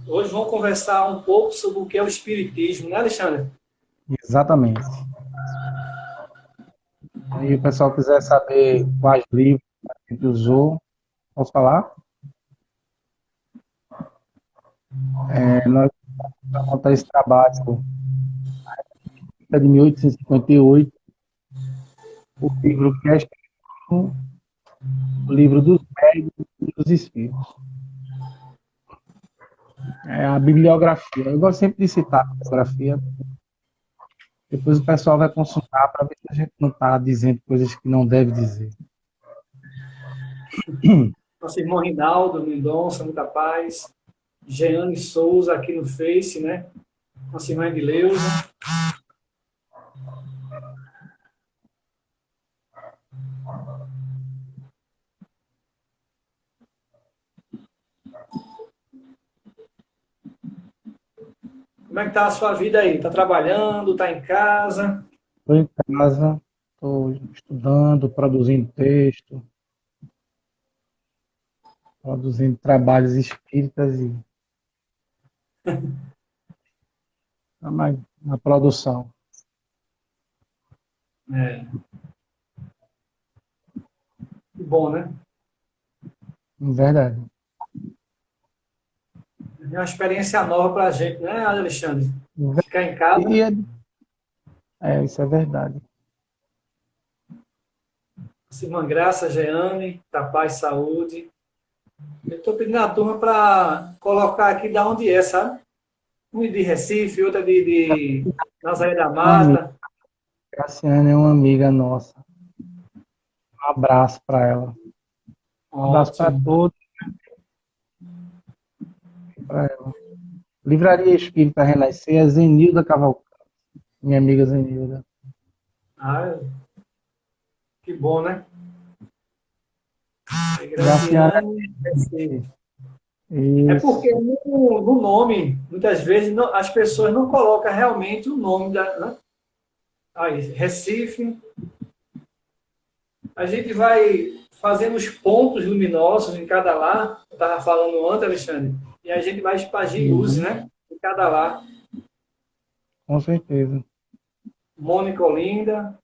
Hoje vamos conversar um pouco sobre o que é o Espiritismo, né, Alexandre? Exatamente. Aí o pessoal quiser saber quais livros a gente usou, posso falar? Nós vamos montar esse trabalho é de 1858, o livro que é escrito, o livro dos médios e dos espíritos. É a bibliografia. Eu gosto sempre de citar a bibliografia, depois o pessoal vai consultar para ver se a gente não está dizendo coisas que não deve dizer. Nosso irmão Rinaldo Mendonça, muita paz. Jeane Souza aqui no Face, né? Nossa irmã Edileuza. Como é que tá a sua vida aí? Tá trabalhando? Tá em casa? Estou em casa, estou estudando, produzindo texto, produzindo trabalhos espíritas e na produção. É, que bom, né? Verdade. É uma experiência nova pra gente, né, Alexandre? Ficar em E casa. isso é verdade. Nossa irmã Graça, Jeane, da paz e saúde. Eu estou pedindo a turma para colocar aqui da onde é, sabe? Um de Recife, outra de Nazaré da Uma amiga, Mata. Graciane é uma amiga nossa. Um abraço para ela. Um abraço para Ótimo. todos, para ela. Livraria Espírita Renascer, é Zenilda Cavalcante, minha amiga Zenilda. Ah, que bom, né? É Graciane, Graciane, Recife. É porque isso. no nome, muitas vezes, as pessoas não colocam realmente o nome da. Né? Aí, Recife. A gente vai fazendo os pontos luminosos em cada lar. Eu estava falando antes, Alexandre. E a gente vai espargir luzes, Uhum, né? Em cada lar. com certeza. Mônica Olinda.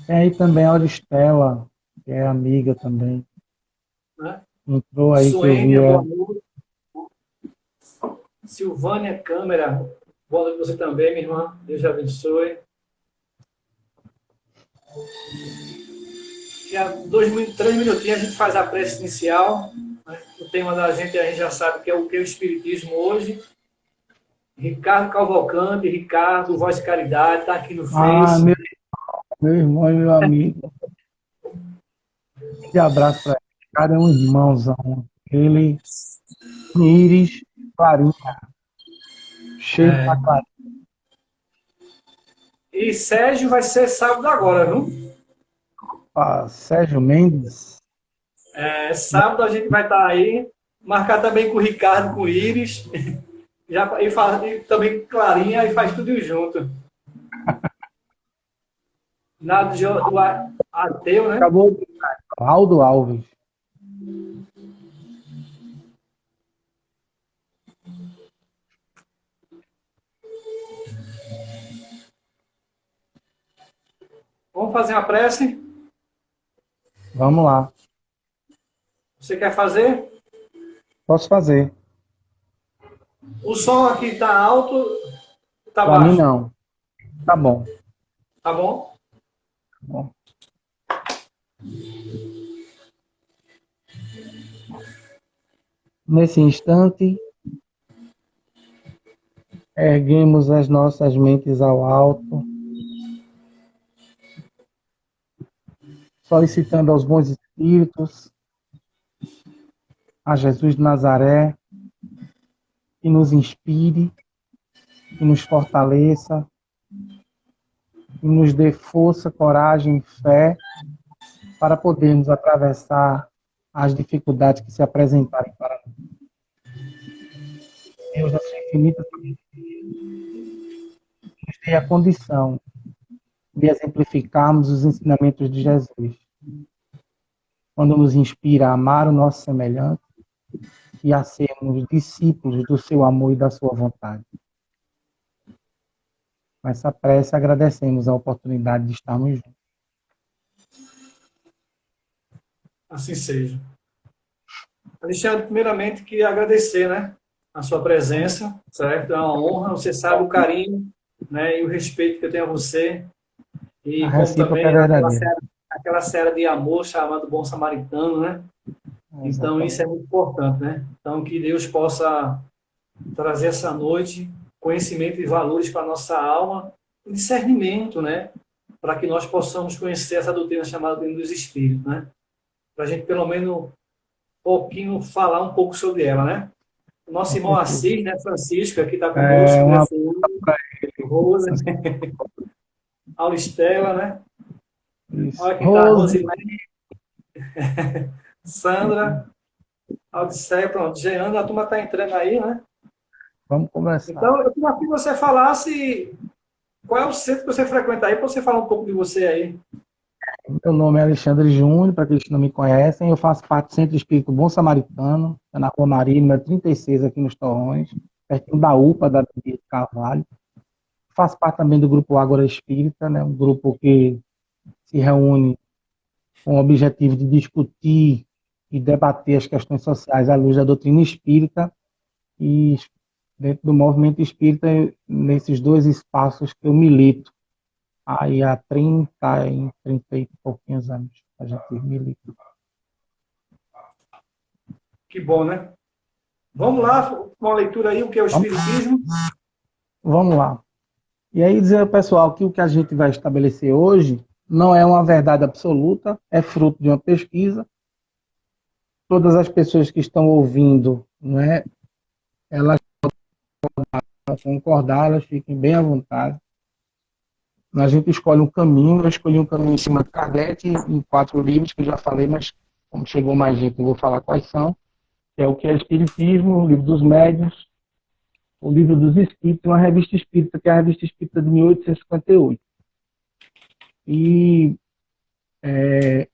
Tem aí também a Auristela, que é amiga também. Né? Entrou aí que eu vi Suênia, boa ela. noite. Silvânia Câmara, boa noite você também, minha irmã. Deus te abençoe. E há 3 minutinhos a gente faz a prece inicial. Né? O tema da gente a gente já sabe que é o Espiritismo hoje. Ricardo Cavalcante, Ricardo, Voz de Caridade, está aqui no Ah, Face. meu irmão e meu amigo. Um abraço para ele. Cara, é um irmãozão. Ele, íris, clarinho, cheio pra É. clarinho. E Sérgio vai ser sábado agora, viu? Ah, Sérgio Mendes. É, sábado a gente vai estar aí. Marcar também com o Ricardo, com o Íris. E também com Clarinha e faz tudo junto. Nada do ateu, né? Acabou de Aldo Alves. Vamos fazer uma prece? Vamos lá. Você quer fazer? Posso fazer. O som aqui está alto, está Para mim, baixo, não. Tá bom. tá bom? Tá bom. Nesse instante, erguemos as nossas mentes ao alto, solicitando aos bons espíritos, a Jesus de Nazaré, que nos inspire, que nos fortaleça, que nos dê força, coragem e fé para podermos atravessar as dificuldades que se apresentarem para nós. Deus, na sua infinita sabedoria, nos dê a condição de exemplificarmos os ensinamentos de Jesus, quando nos inspira a amar o nosso semelhante e a sermos discípulos do seu amor e da sua vontade. Com essa prece, agradecemos a oportunidade de estarmos juntos. Assim seja. Alexandre, primeiramente, queria agradecer, né, a sua presença, certo? É uma honra, você sabe o carinho, né, e o respeito que eu tenho a você, e A como recíproca também é verdadeira. aquela série de amor chamada Bom Samaritano, né? Então, isso é muito importante, né? Então, que Deus possa trazer essa noite conhecimento e valores para a nossa alma, e discernimento, né? Para que nós possamos conhecer essa doutrina chamada doutrina dos Espíritos, né? Para a gente, pelo menos, um pouquinho, falar um pouco sobre ela, né? O nosso irmão Assis, né, Francisco, aqui está conosco, né? Uma Rosa, Auristela, né? isso. Olha quem está, Rose, Rosilene, Sandra, Odisseia, pronto, Jeane, a turma está entrando aí, né? vamos conversar. Então, eu queria que você falasse qual é o centro que você frequenta aí, para você falar um pouco de você aí. Meu nome é Alexandre Júnior, para aqueles que não me conhecem, eu faço parte do Centro Espírito Bom Samaritano, na Rua Maria, número 36, aqui nos Torrões, pertinho da UPA, da Bia de Carvalho. Faço parte também do Grupo Ágora Espírita, né, um grupo que se reúne com o objetivo de discutir e debater as questões sociais à luz da doutrina espírita, e dentro do movimento espírita, nesses dois espaços que eu milito, aí há 30 e pouquinhos anos a gente milita. Que bom, né? Vamos lá, uma leitura aí, o que é o Espiritismo? Vamos lá. E aí dizer ao pessoal que o que a gente vai estabelecer hoje não é uma verdade absoluta, é fruto de uma pesquisa. Todas as pessoas que estão ouvindo, não é, elas vão concordar, elas fiquem bem à vontade. A gente escolhe um caminho, eu escolhi um caminho em cima de Kardec, em 4 livros, que eu já falei, mas como chegou mais gente, eu vou falar quais são. Que é o que é Espiritismo, o livro dos Médiuns, o livro dos Espíritos, uma revista espírita, que é a revista espírita de 1858. E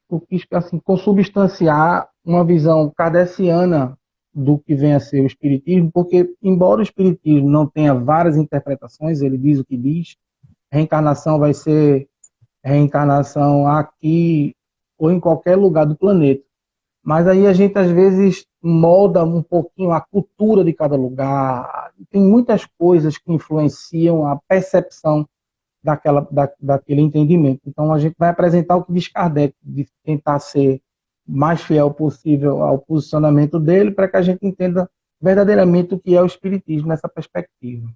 eu quis, assim, consubstanciar uma visão kardeciana do que vem a ser o Espiritismo, porque, embora o Espiritismo não tenha várias interpretações, ele diz o que diz, reencarnação vai ser reencarnação aqui ou em qualquer lugar do planeta. Mas aí a gente, às vezes, molda um pouquinho a cultura de cada lugar. Tem muitas coisas que influenciam a percepção daquele entendimento. Então, a gente vai apresentar o que diz Kardec, de tentar ser mais fiel possível ao posicionamento dele, para que a gente entenda verdadeiramente o que é o Espiritismo nessa perspectiva.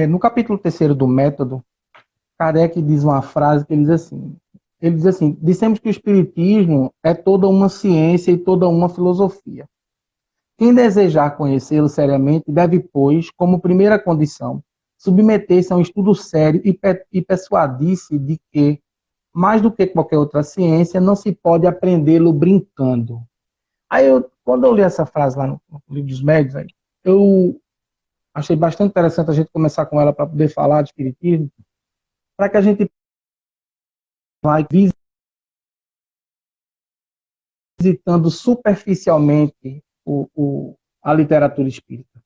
No capítulo 3º do Método, Kardec diz uma frase que ele diz assim, dissemos que o Espiritismo é toda uma ciência e toda uma filosofia. Quem desejar conhecê-lo seriamente deve, pois, como primeira condição, submeter-se a um estudo sério e persuadir-se de que, mais do que qualquer outra ciência, não se pode aprendê-lo brincando. Aí, quando eu li essa frase lá no livro dos Médiuns, eu achei bastante interessante a gente começar com ela para poder falar de Espiritismo, para que a gente vai visitando superficialmente a literatura espírita.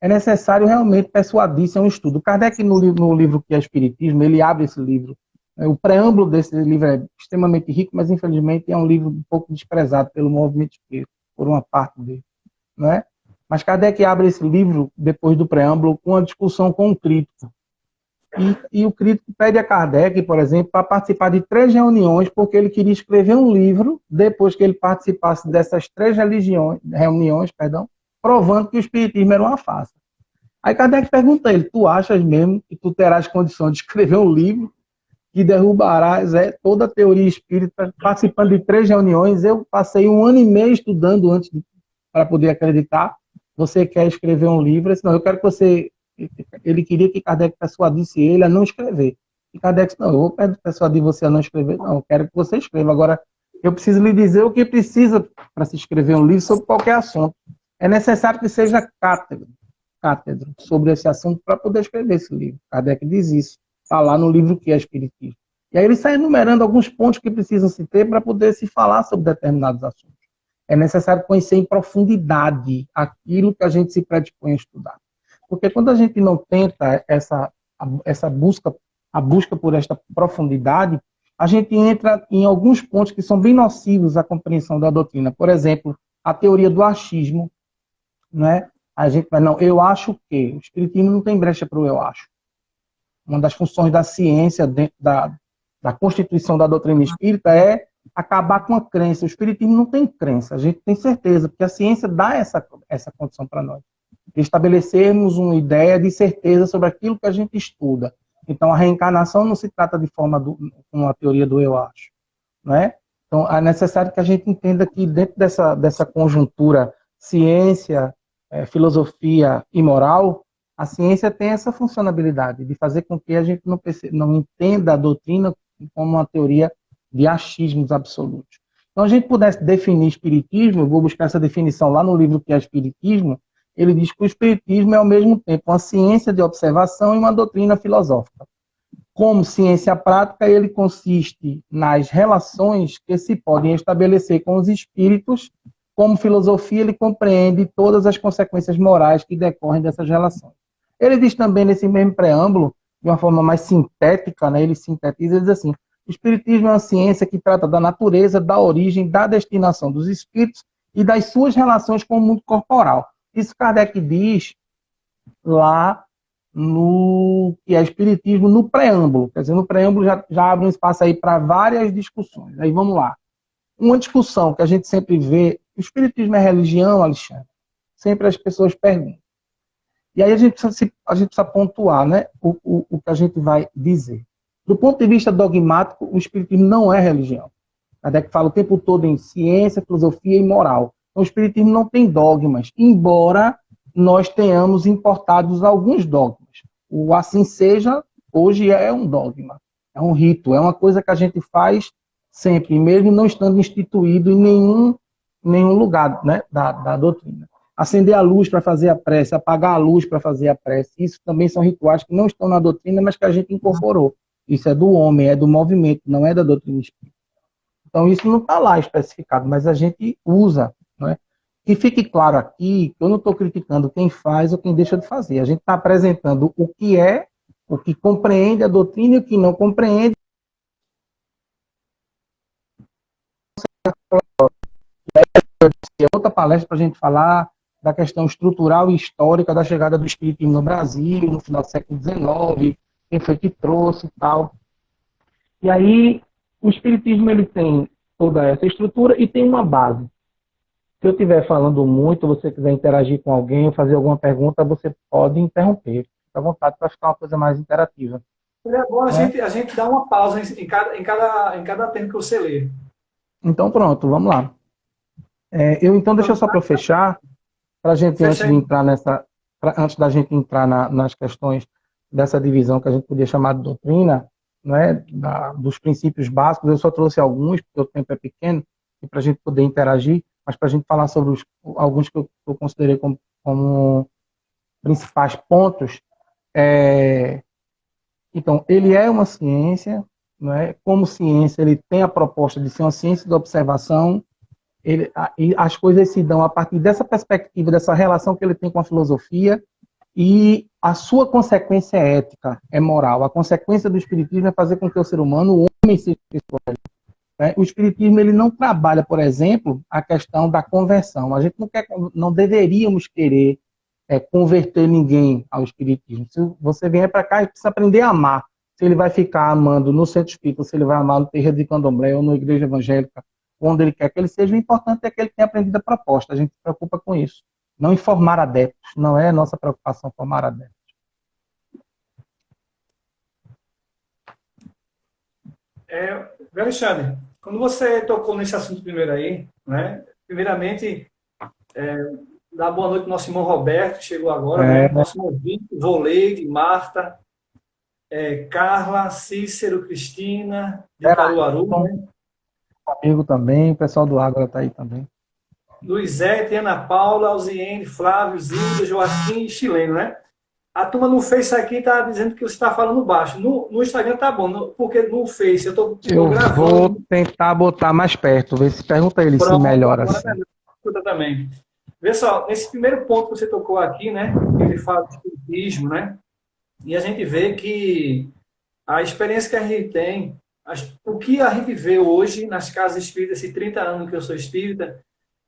É necessário realmente persuadir-se a um estudo. Kardec, no livro que é Espiritismo, ele abre esse livro. O preâmbulo desse livro é extremamente rico, mas infelizmente é um livro um pouco desprezado pelo movimento espírita, por uma parte dele. Não é? Mas Kardec abre esse livro, depois do preâmbulo, com uma discussão com um crítico. E o crítico pede a Kardec, por exemplo, para participar de 3 reuniões, porque ele queria escrever um livro, depois que ele participasse dessas 3 reuniões, provando que o Espiritismo era uma farsa. Aí Kardec pergunta a ele, tu achas mesmo que tu terás condição de escrever um livro que derrubarás toda a teoria espírita, participando de 3 reuniões. Eu passei 1 ano e meio estudando para poder acreditar. Você quer escrever um livro? Não, eu quero que você... Ele queria que Kardec persuadisse ele a não escrever. E Kardec disse, não, eu vou persuadir você a não escrever. Não, eu quero que você escreva. Agora, eu preciso lhe dizer o que precisa para se escrever um livro sobre qualquer assunto. É necessário que seja cátedra sobre esse assunto para poder escrever esse livro. Kardec diz isso. Está lá no livro que é Espiritismo. E aí ele sai enumerando alguns pontos que precisam se ter para poder se falar sobre determinados assuntos. É necessário conhecer em profundidade aquilo que a gente se predispõe a estudar. Porque quando a gente não tenta essa busca, a busca por esta profundidade, a gente entra em alguns pontos que são bem nocivos à compreensão da doutrina. Por exemplo, a teoria do achismo, né? A gente vai, não, eu acho que o espiritismo não tem brecha para o eu acho. Uma das funções da ciência dentro da constituição da doutrina espírita é acabar com a crença. O espiritismo não tem crença, a gente tem certeza, porque a ciência dá essa condição para nós. Estabelecermos uma ideia de certeza sobre aquilo que a gente estuda. Então, a reencarnação não se trata de forma com a teoria do eu acho, né? Então, é necessário que a gente entenda que dentro dessa conjuntura ciência, filosofia e moral, a ciência tem essa funcionalidade de fazer com que a gente não entenda a doutrina como uma teoria de achismos absolutos. Então, a gente pudesse definir espiritismo, eu vou buscar essa definição lá no livro que é Espiritismo, ele diz que o espiritismo é ao mesmo tempo uma ciência de observação e uma doutrina filosófica. Como ciência prática, ele consiste nas relações que se podem estabelecer com os espíritos. Como filosofia, ele compreende todas as consequências morais que decorrem dessas relações. Ele diz também, nesse mesmo preâmbulo, de uma forma mais sintética, né, ele sintetiza, ele diz assim, o espiritismo é uma ciência que trata da natureza, da origem, da destinação dos espíritos e das suas relações com o mundo corporal. Isso Kardec diz lá no que é Espiritismo, no preâmbulo. Quer dizer, no preâmbulo já abre um espaço aí para várias discussões. Aí vamos lá. Uma discussão que a gente sempre vê, o Espiritismo é religião, Alexandre? Sempre as pessoas perguntam. E aí a gente precisa pontuar, né, o que a gente vai dizer. Do ponto de vista dogmático, o Espiritismo não é religião. Kardec fala o tempo todo em ciência, filosofia e moral. Então, o Espiritismo não tem dogmas, embora nós tenhamos importados alguns dogmas. O assim seja, hoje é um dogma, é um rito, é uma coisa que a gente faz sempre, mesmo não estando instituído em nenhum lugar, né, da doutrina. Acender a luz para fazer a prece, apagar a luz para fazer a prece, isso também são rituais que não estão na doutrina, mas que a gente incorporou. Isso é do homem, é do movimento, não é da doutrina espírita. Então, isso não está lá especificado, mas a gente usa, né? Que fique claro aqui, que eu não estou criticando quem faz ou quem deixa de fazer. A gente está apresentando o que compreende a doutrina e o que não compreende. É outra palestra para a gente falar da questão estrutural e histórica da chegada do espiritismo no Brasil, no final do século XIX, quem foi que trouxe e tal. E aí, o espiritismo ele tem toda essa estrutura e tem uma base. Se eu estiver falando muito, você quiser interagir com alguém ou fazer alguma pergunta, você pode interromper. Fique à vontade para ficar uma coisa mais interativa. É bom a gente dar uma pausa em cada termo que você lê. Então, pronto, vamos lá. Deixa eu só para fechar, para a gente, antes da gente entrar nas questões dessa divisão que a gente podia chamar de doutrina, né, dos princípios básicos, eu só trouxe alguns, porque o tempo é pequeno, e para a gente poder interagir, mas para a gente falar sobre alguns que eu considerei como principais pontos. Então, ele é uma ciência, né? Como ciência, ele tem a proposta de ser uma ciência da observação, e as coisas se dão a partir dessa perspectiva, dessa relação que ele tem com a filosofia, e a sua consequência é ética, é moral. A consequência do espiritismo é fazer com que o ser humano, o homem, seja espiritual. O espiritismo ele não trabalha, por exemplo, a questão da conversão. A gente não deveríamos querer converter ninguém ao espiritismo. Se você vier para cá, ele precisa aprender a amar. Se ele vai ficar amando no centro espírita, se ele vai amar no terreiro de candomblé ou na igreja evangélica, onde ele quer que ele seja, o importante é que ele tenha aprendido a proposta. A gente se preocupa com isso. Não em formar adeptos. Não é nossa preocupação formar adeptos. Alexandre, quando você tocou nesse assunto primeiro aí, né? Primeiramente, dar boa noite ao nosso irmão Roberto, que chegou agora, né? É, Nosso irmão Vitor, Voleide, Marta, Carla, Cícero, Cristina, de Caruaru, Ayrton, né? amigo também, o pessoal do Ágora tá aí também. Luizete, Ana Paula, Alziene, Flávio, Zilda, Joaquim e Chileno, né? A turma no Face aqui está dizendo que você está falando baixo. No Instagram tá bom, porque no Face eu tô Eu vou gravando. tentar botar mais perto, ver se pergunta ele se Pronto, melhora agora assim. escuta também. Vê só, nesse primeiro ponto que você tocou aqui, né? Que ele fala do espiritismo, né? E a gente vê que a experiência que a gente tem, o que a gente vê hoje nas casas espíritas, esses 30 anos que eu sou espírita,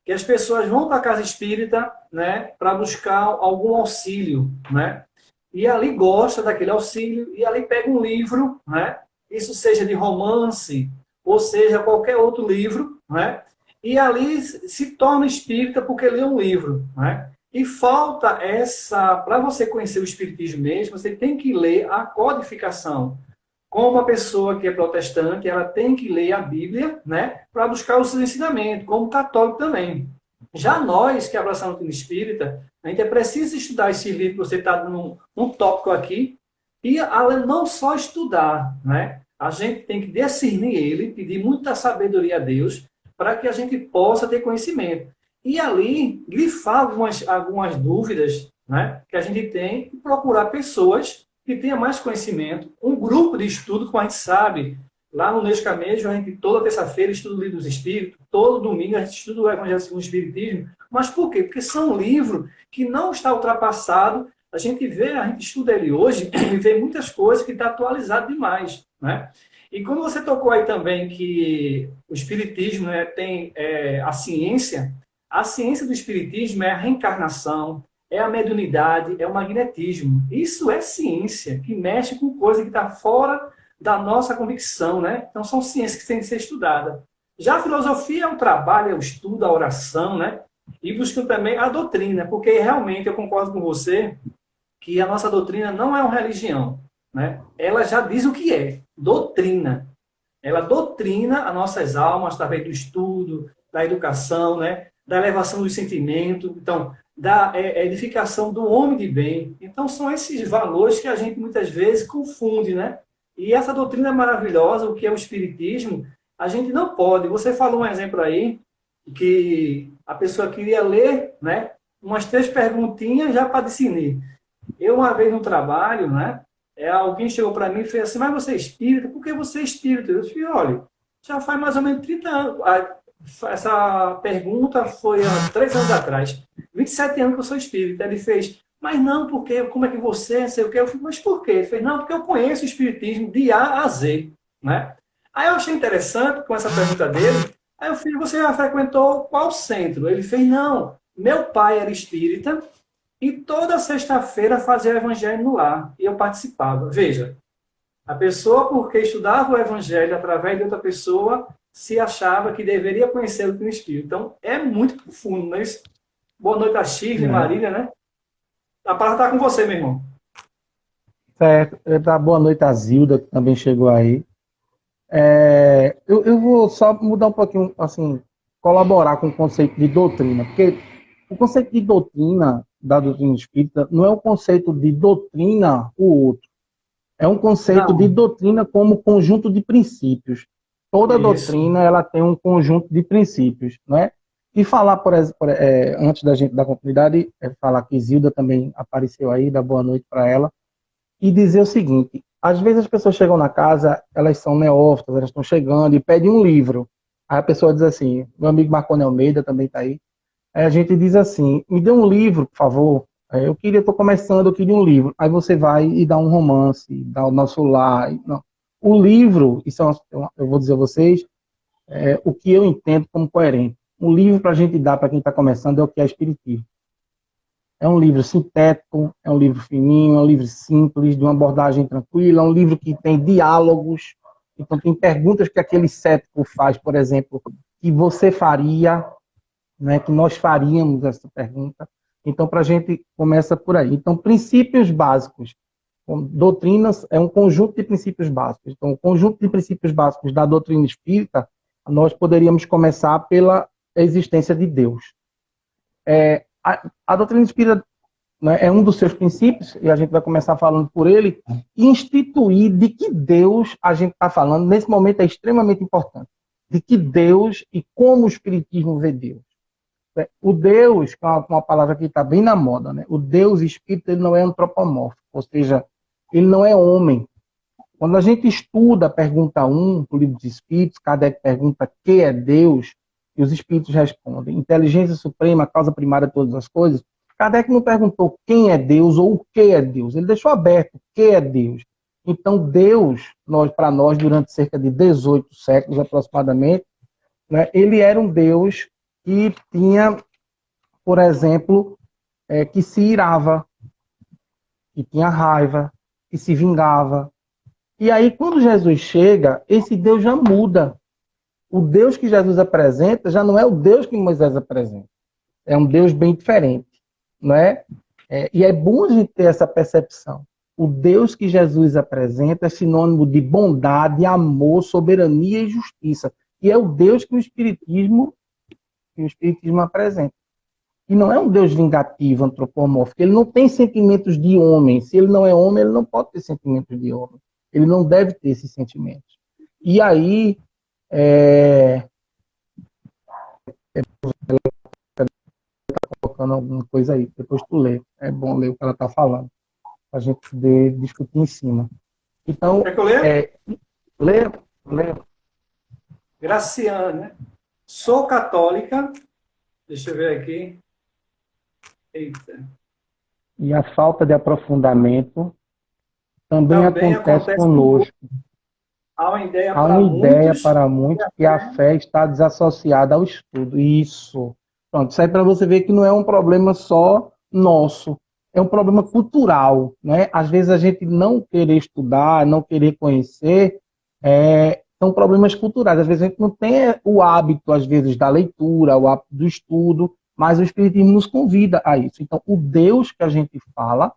que as pessoas vão para a casa espírita, né, para buscar algum auxílio, né? E ali gosta daquele auxílio e ali pega um livro, né? Isso seja de romance ou seja qualquer outro livro, né? E ali se torna espírita porque lê um livro, né? E falta essa, para você conhecer o espiritismo mesmo, você tem que ler a codificação. Como uma pessoa que é protestante, ela tem que ler a Bíblia, né, para buscar o seu ensinamento, como católico também. Já nós que abraçamos o ensino espírita, a gente precisa estudar esse livro que você está dando um tópico aqui, e além não só estudar, né? A gente tem que discernir ele, pedir muita sabedoria a Deus, para que a gente possa ter conhecimento. E ali, grifar algumas dúvidas, né, que a gente tem, e procurar pessoas que tenham mais conhecimento, um grupo de estudo, como a gente sabe, lá no Nescamejo, a gente toda terça-feira estuda o livro dos Espíritos, todo domingo a gente estuda o Evangelho segundo o Espiritismo. Mas por quê? Porque são livros que não está ultrapassado. A gente estuda ele hoje e vê muitas coisas que está atualizado demais, né? E quando você tocou aí também que o Espiritismo, né, tem a ciência do Espiritismo é a reencarnação, é a mediunidade, é o magnetismo. Isso é ciência, que mexe com coisa que está fora da nossa convicção, né? Então, são ciências que têm que ser estudadas. Já a filosofia é um trabalho, é o estudo, a oração, né? E buscando também a doutrina, porque realmente eu concordo com você que a nossa doutrina não é uma religião, né? Ela já diz o que é, doutrina. Ela doutrina as nossas almas através do estudo, da educação, né? Da elevação dos sentimentos, então, da edificação do homem de bem. Então, são esses valores que a gente muitas vezes confunde, né? E essa doutrina maravilhosa, o que é o Espiritismo, a gente não pode. Você falou um exemplo aí, que a pessoa queria ler, né? Umas 3 perguntinhas já para discernir. Eu, uma vez no trabalho, né? Alguém chegou para mim e fez assim, mas você é espírita? Por que você é espírita? Eu disse, olha, já faz mais ou menos 30 anos. Essa pergunta foi há 3 anos atrás. 27 anos que eu sou espírita. Ele fez, mas não, porque como é que você, não sei o quê. Eu falei, mas por quê? Ele fez, não, porque eu conheço o espiritismo de A a Z, né? Aí eu achei interessante com essa pergunta dele. Aí eu falei, você já frequentou qual centro? Ele fez, não, meu pai era espírita e toda sexta-feira fazia o evangelho no lar e eu participava. Veja, a pessoa, porque estudava o evangelho através de outra pessoa, se achava que deveria conhecer o Espírito. Então, é muito profundo, não é isso? Boa noite a Shirley, É. Marília, né? A palavra está com você, meu irmão. Certo, dar boa noite a Zilda, que também chegou aí. Eu vou só mudar um pouquinho, assim, colaborar com o conceito de doutrina, porque o conceito de doutrina, da doutrina espírita, não é um conceito de doutrina o outro, é um conceito de Não, doutrina como conjunto de princípios. Toda isso. doutrina, ela tem um conjunto de princípios, não é? E falar, antes da gente dar continuidade, falar que Zilda também apareceu aí, dar boa noite para ela, e dizer o seguinte: às vezes as pessoas chegam na casa, elas são neófitas, elas estão chegando e pedem um livro. Aí a pessoa diz assim, meu amigo Marconi Almeida também está aí. Aí a gente diz assim, me dê um livro, por favor. Estou começando, eu queria um livro. Aí você vai e dá um romance, dá o nosso lar. Não. O livro, eu vou dizer a vocês, o que eu entendo como coerente. Um livro para a gente dar para quem está começando é o que é espiritismo. É um livro sintético, é um livro fininho, é um livro simples, de uma abordagem tranquila, é um livro que tem diálogos. Então, tem perguntas que aquele cético faz, por exemplo, que você faria, né, que nós faríamos essa pergunta. Então, para a gente, começa por aí. Então, princípios básicos. Doutrinas é um conjunto de princípios básicos. Então, o conjunto de princípios básicos da doutrina espírita, nós poderíamos começar pela existência de Deus. A doutrina espírita, né, é um dos seus princípios, e a gente vai começar falando por ele, instituir de que Deus a gente está falando, nesse momento é extremamente importante, de que Deus e como o Espiritismo vê Deus. O Deus, que é uma palavra que está bem na moda, né? O Deus Espírito, ele não é antropomórfico, ou seja, ele não é homem. Quando a gente estuda a pergunta 1 do Livro dos Espíritos, Kardec pergunta que é Deus, e os Espíritos respondem, inteligência suprema, causa primária de todas as coisas. Kardec não perguntou quem é Deus ou o que é Deus, ele deixou aberto o que é Deus. Então, Deus, para nós, durante cerca de 18 séculos aproximadamente, né, ele era um Deus que tinha, por exemplo, que se irava, que tinha raiva, que se vingava. E aí, quando Jesus chega, esse Deus já muda. O Deus que Jesus apresenta já não é o Deus que Moisés apresenta. É um Deus bem diferente, não é? E é bom a gente ter essa percepção. O Deus que Jesus apresenta é sinônimo de bondade, amor, soberania e justiça. E é o Deus que o Espiritismo apresenta. E não é um Deus vingativo, antropomórfico. Ele não tem sentimentos de homem. Se ele não é homem, ele não pode ter sentimentos de homem. Ele não deve ter esses sentimentos. E aí, colocando alguma coisa aí, depois tu lê. É bom ler o que ela está falando, para a gente poder discutir em cima. Então, quer que eu leia? Lê. Graciane, né? Sou católica. Deixa eu ver aqui. Eita. E a falta de aprofundamento também acontece conosco. Há uma ideia para muitos que a fé está desassociada ao estudo. Isso. Pronto, isso aí para você ver que não é um problema só nosso. É um problema cultural, né? Às vezes a gente não querer estudar, não querer conhecer, são problemas culturais. Às vezes a gente não tem o hábito, às vezes, da leitura, o hábito do estudo, mas o Espiritismo nos convida a isso. Então, o Deus que a gente fala,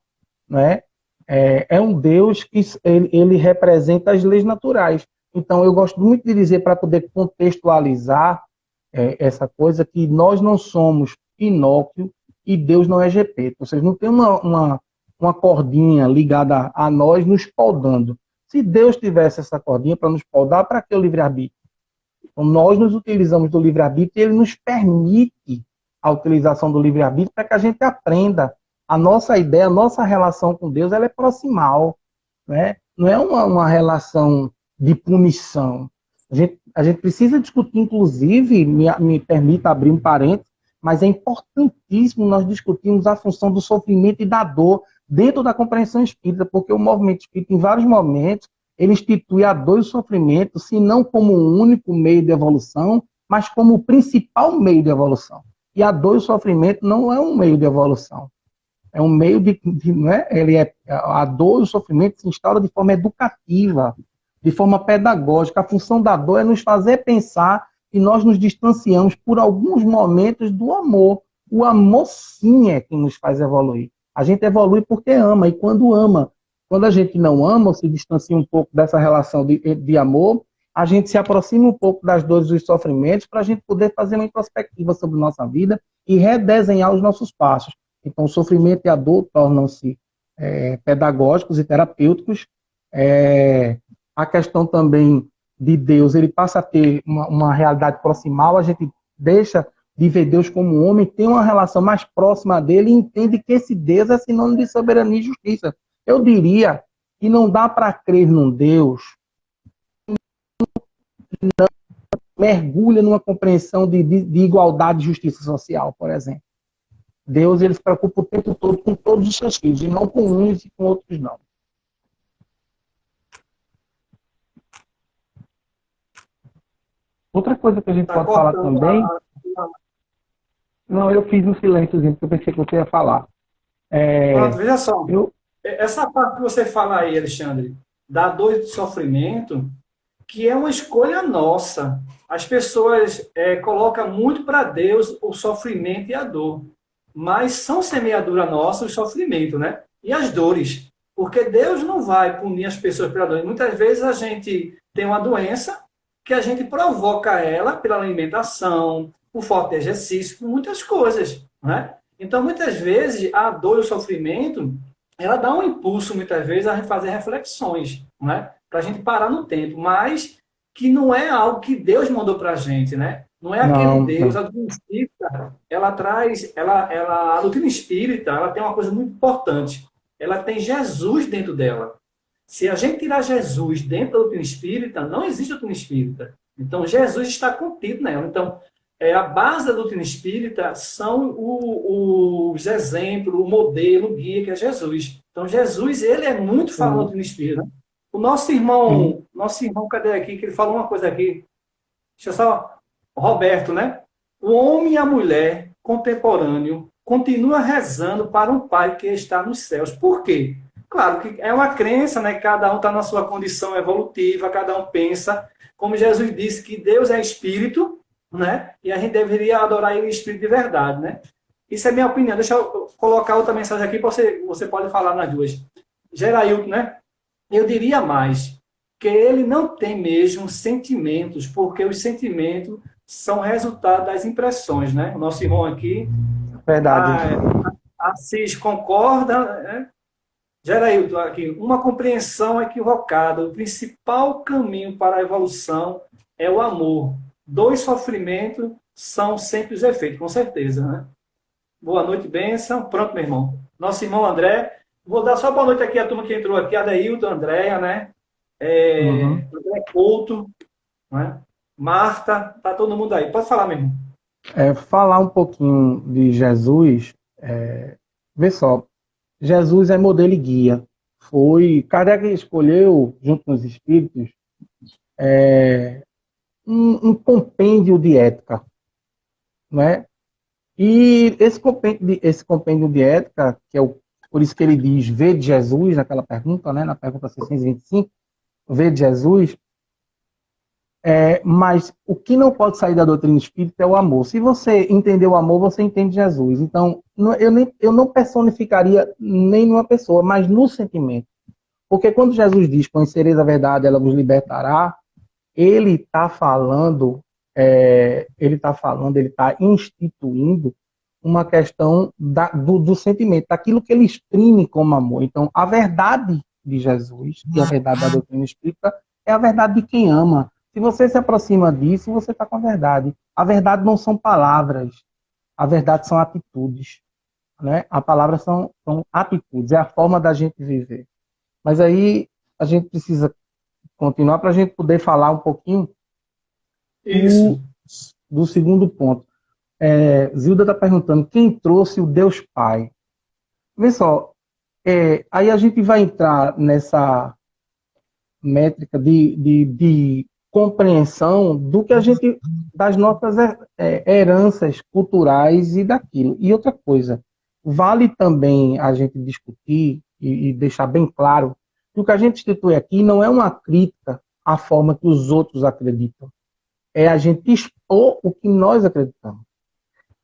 né, é um Deus que ele representa as leis naturais. Então, eu gosto muito de dizer, para poder contextualizar essa coisa, que nós não somos Pinóquio e Deus não é Gepeto. Ou seja, não tem uma cordinha ligada a nós nos podando. Se Deus tivesse essa cordinha para nos podar, para que o livre-arbítrio? Então, nós nos utilizamos do livre-arbítrio e ele nos permite a utilização do livre-arbítrio para que a gente aprenda. A nossa ideia, a nossa relação com Deus, ela é proximal, né? Não é uma relação de punição. A gente precisa discutir, inclusive, me permita abrir um parênteses, mas é importantíssimo nós discutirmos a função do sofrimento e da dor dentro da compreensão espírita, porque o movimento espírita, em vários momentos, ele institui a dor e o sofrimento, se não como um único meio de evolução, mas como o principal meio de evolução. E a dor e o sofrimento não é um meio de evolução. É um meio não é? A dor e o sofrimento se instaura de forma educativa, de forma pedagógica. A função da dor é nos fazer pensar que nós nos distanciamos por alguns momentos do amor. O amor, sim, é que nos faz evoluir. A gente evolui porque ama, e quando ama, quando a gente não ama, ou se distancia um pouco dessa relação de amor, a gente se aproxima um pouco das dores e dos sofrimentos para a gente poder fazer uma introspectiva sobre nossa vida e redesenhar os nossos passos. Então, o sofrimento e a dor tornam-se pedagógicos e terapêuticos. A questão também de Deus, ele passa a ter uma realidade proximal, a gente deixa de ver Deus como homem, tem uma relação mais próxima dele e entende que esse Deus é sinônimo de soberania e justiça. Eu diria que não dá para crer num Deus que não mergulha numa compreensão de igualdade e justiça social, por exemplo. Deus, ele se preocupa o tempo todo com todos os seus filhos, e não com uns e com outros não. Outra coisa que a gente pode falar também... Não, eu fiz um silênciozinho, porque eu pensei que você ia falar. Pronto, veja só. Essa parte que você fala aí, Alexandre, da dor e do sofrimento, que é uma escolha nossa. As pessoas colocam muito para Deus o sofrimento e a dor. Mas são semeadura nossa o sofrimento, né? E as dores. Porque Deus não vai punir as pessoas pela doença. Muitas vezes a gente tem uma doença que a gente provoca ela pela alimentação, por falta de exercício, por muitas coisas, né? Então, muitas vezes, a dor e o sofrimento, ela dá um impulso, muitas vezes, a gente fazer reflexões, né? Para a gente parar no tempo, mas que não é algo que Deus mandou para a gente, né? Não é aquele Não, Deus. não. A doutrina espírita, ela traz, a doutrina espírita, ela tem uma coisa muito importante. Ela tem Jesus dentro dela. Se a gente tirar Jesus dentro da doutrina espírita, não existe doutrina espírita. Então, Jesus está contido nela. Então, a base da doutrina espírita são os exemplos, o modelo, o guia, que é Jesus. Então, Jesus, ele é muito falado da Sim, doutrina espírita. O sim. nosso irmão, cadê aqui? Que ele falou uma coisa aqui. Deixa eu só. Roberto, né? O homem e a mulher contemporâneo continua rezando para um pai que está nos céus. Por quê? Claro que é uma crença, né? Cada um está na sua condição evolutiva, cada um pensa. Como Jesus disse que Deus é espírito, né? E a gente deveria adorar ele em espírito de verdade, né? Isso é minha opinião. Deixa eu colocar outra mensagem aqui, você pode falar nas duas. Gerailton, né? Eu diria mais, que ele não tem mesmo sentimentos, porque os sentimentos são resultado das impressões, né? O nosso irmão aqui, Verdade. Assis concorda, né? Gerailton, aqui, uma compreensão equivocada. O principal caminho para a evolução é o amor. Dois sofrimentos são sempre os efeitos, com certeza, né? Boa noite, bênção. Pronto, meu irmão. Nosso irmão André. Vou dar só boa noite aqui à turma que entrou aqui, Adeilton, Andréia, né? Uhum. André Couto, né? Marta, tá todo mundo aí. Pode falar, meu irmão. Falar um pouquinho de Jesus, vê só, Jesus é modelo e guia. Kardec escolheu, junto com os espíritos, um compêndio de ética, não é? E esse compêndio de ética, que é por isso que ele diz, vê de Jesus, naquela pergunta, né, na pergunta 625, vê de Jesus, mas o que não pode sair da doutrina espírita é o amor. Se você entender o amor, você entende Jesus. Então, eu não personificaria nem numa pessoa, mas no sentimento. Porque quando Jesus diz, conhecereis a verdade, ela vos libertará, ele está falando, ele está instituindo uma questão do sentimento, daquilo que ele exprime como amor. Então, a verdade de Jesus e a verdade da doutrina espírita é a verdade de quem ama. Se você se aproxima disso, você está com a verdade. A verdade não são palavras, a verdade são atitudes. Né? A palavra são atitudes, é a forma da gente viver. Mas aí a gente precisa continuar para a gente poder falar um pouquinho Isso. do segundo ponto. Zilda está perguntando quem trouxe o Deus Pai. Vê só, aí a gente vai entrar nessa métrica de compreensão do que a gente, das nossas heranças culturais e daquilo. E outra coisa, vale também a gente discutir e deixar bem claro que o que a gente institui aqui não é uma crítica à forma que os outros acreditam. É a gente expor o que nós acreditamos.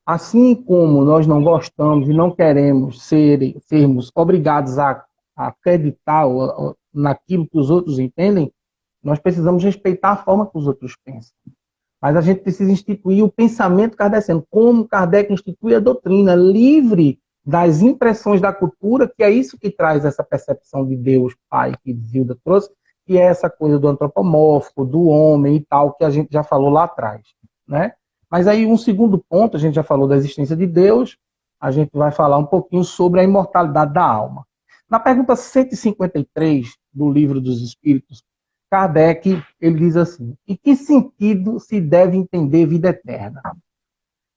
Assim como nós não gostamos e não queremos sermos obrigados a acreditar naquilo que os outros entendem, nós precisamos respeitar a forma que os outros pensam. Mas a gente precisa instituir o pensamento kardeciano, como Kardec institui a doutrina, livre das impressões da cultura, que é isso que traz essa percepção de Deus Pai que Zilda trouxe, que é essa coisa do antropomórfico, do homem e tal, que a gente já falou lá atrás, né? Mas aí um segundo ponto, a gente já falou da existência de Deus, a gente vai falar um pouquinho sobre a imortalidade da alma. Na pergunta 153 do Livro dos Espíritos, Kardec, ele diz assim, em que sentido se deve entender vida eterna?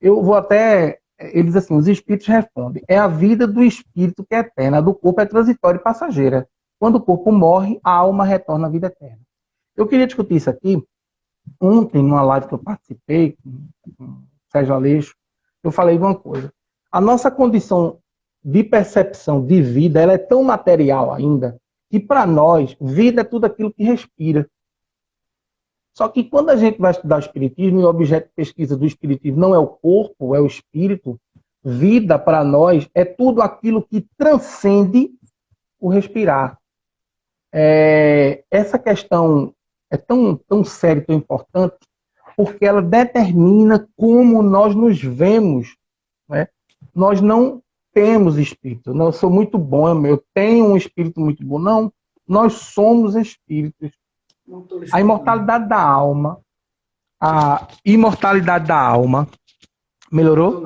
Eu vou até, ele diz assim, os espíritos respondem, é a vida do espírito que é eterna, a do corpo é transitória e passageira. Quando o corpo morre, a alma retorna à vida eterna. Eu queria discutir isso aqui. Ontem, numa live que eu participei, com o Sérgio Aleixo, eu falei de uma coisa. A nossa condição de percepção de vida, ela é tão material ainda, que para nós, vida é tudo aquilo que respira. Só que quando a gente vai estudar o espiritismo, e o objeto de pesquisa do espiritismo não é o corpo, é o espírito, vida para nós é tudo aquilo que transcende o respirar. Essa questão é tão séria, tão importante, porque ela determina como nós nos vemos, né? Nós não temos espírito. Não, eu sou muito bom, eu tenho um espírito muito bom. Não, nós somos espíritos. Não estou A imortalidade da alma, a imortalidade da alma, melhorou?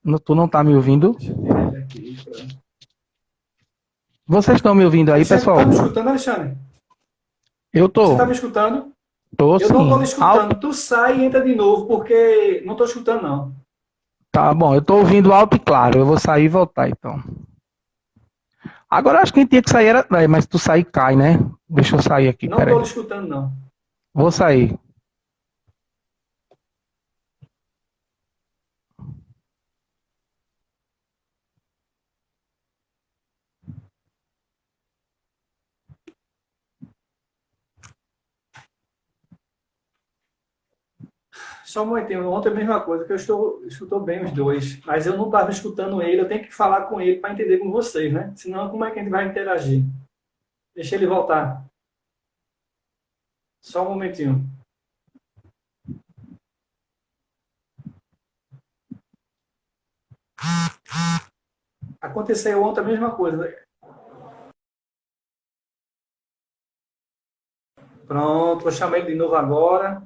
Não. Tu não está me ouvindo? Deixa eu tirar ele aqui. Vocês estão me ouvindo aí, Alexandre, pessoal? tá me escutando, Alexandre? Eu Você tô. está me escutando? Tô Eu não estou lhe sim. escutando. Tu sai e entra de novo, porque não estou escutando, não. Tá bom, eu tô ouvindo alto e claro. Eu vou sair e voltar, então. Agora acho que quem tinha que sair era... Mas tu sair cai, né? Deixa eu sair aqui, Não estou peraí. lhe escutando, não. Vou sair. Só um momentinho. Ontem a mesma coisa, que eu escutou bem os dois, mas eu não estava escutando ele. Eu tenho que falar com ele para entender com vocês, né? Senão, como é que a gente vai interagir? Deixa ele voltar. Só um momentinho. Aconteceu ontem a mesma coisa. Pronto, vou chamar ele de novo agora.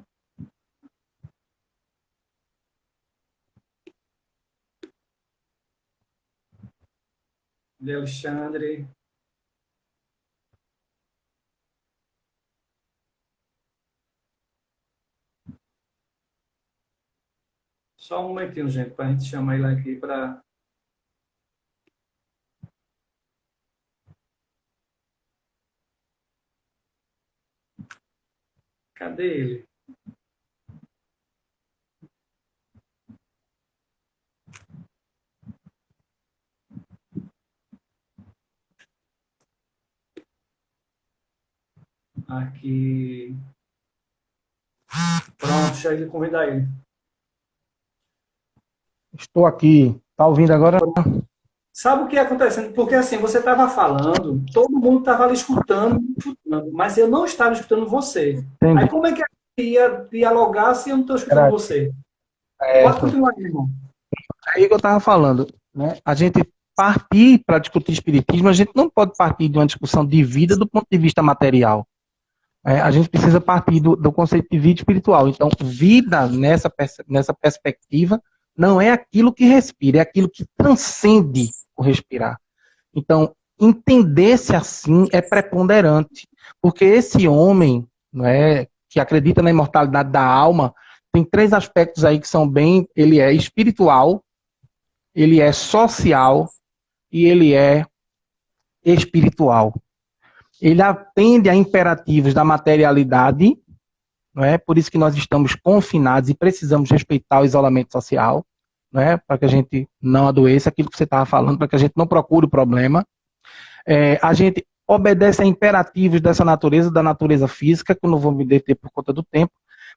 De Alexandre. Só um momentinho, gente, para a gente chamar ele aqui para... Cadê ele? Aqui. Pronto, já ele convidar ele. Estou aqui. Tá ouvindo agora? Sabe o que é acontecendo? Porque assim, você estava falando, todo mundo estava ali escutando, mas eu não estava escutando você. Entendi. Aí como é que eu ia dialogar se eu não estou escutando você? Pode continuar, irmão. É aí que eu estava falando, né? A gente partir para discutir espiritismo, a gente não pode partir de uma discussão de vida do ponto de vista material. A gente precisa partir do conceito de vida espiritual. Então, vida nessa perspectiva não é aquilo que respira, é aquilo que transcende o respirar. Então, entender-se assim é preponderante, porque esse homem, não é, que acredita na imortalidade da alma, tem 3 aspectos aí que são bem... Ele é espiritual, ele é social e ele é espiritual. Ele atende a imperativos da materialidade, não é? Por isso que nós estamos confinados e precisamos respeitar o isolamento social, não é? Para que a gente não adoeça, aquilo que você estava falando, para que a gente não procure o problema. A gente obedece a imperativos dessa natureza, da natureza física, que eu não vou me deter por conta do tempo,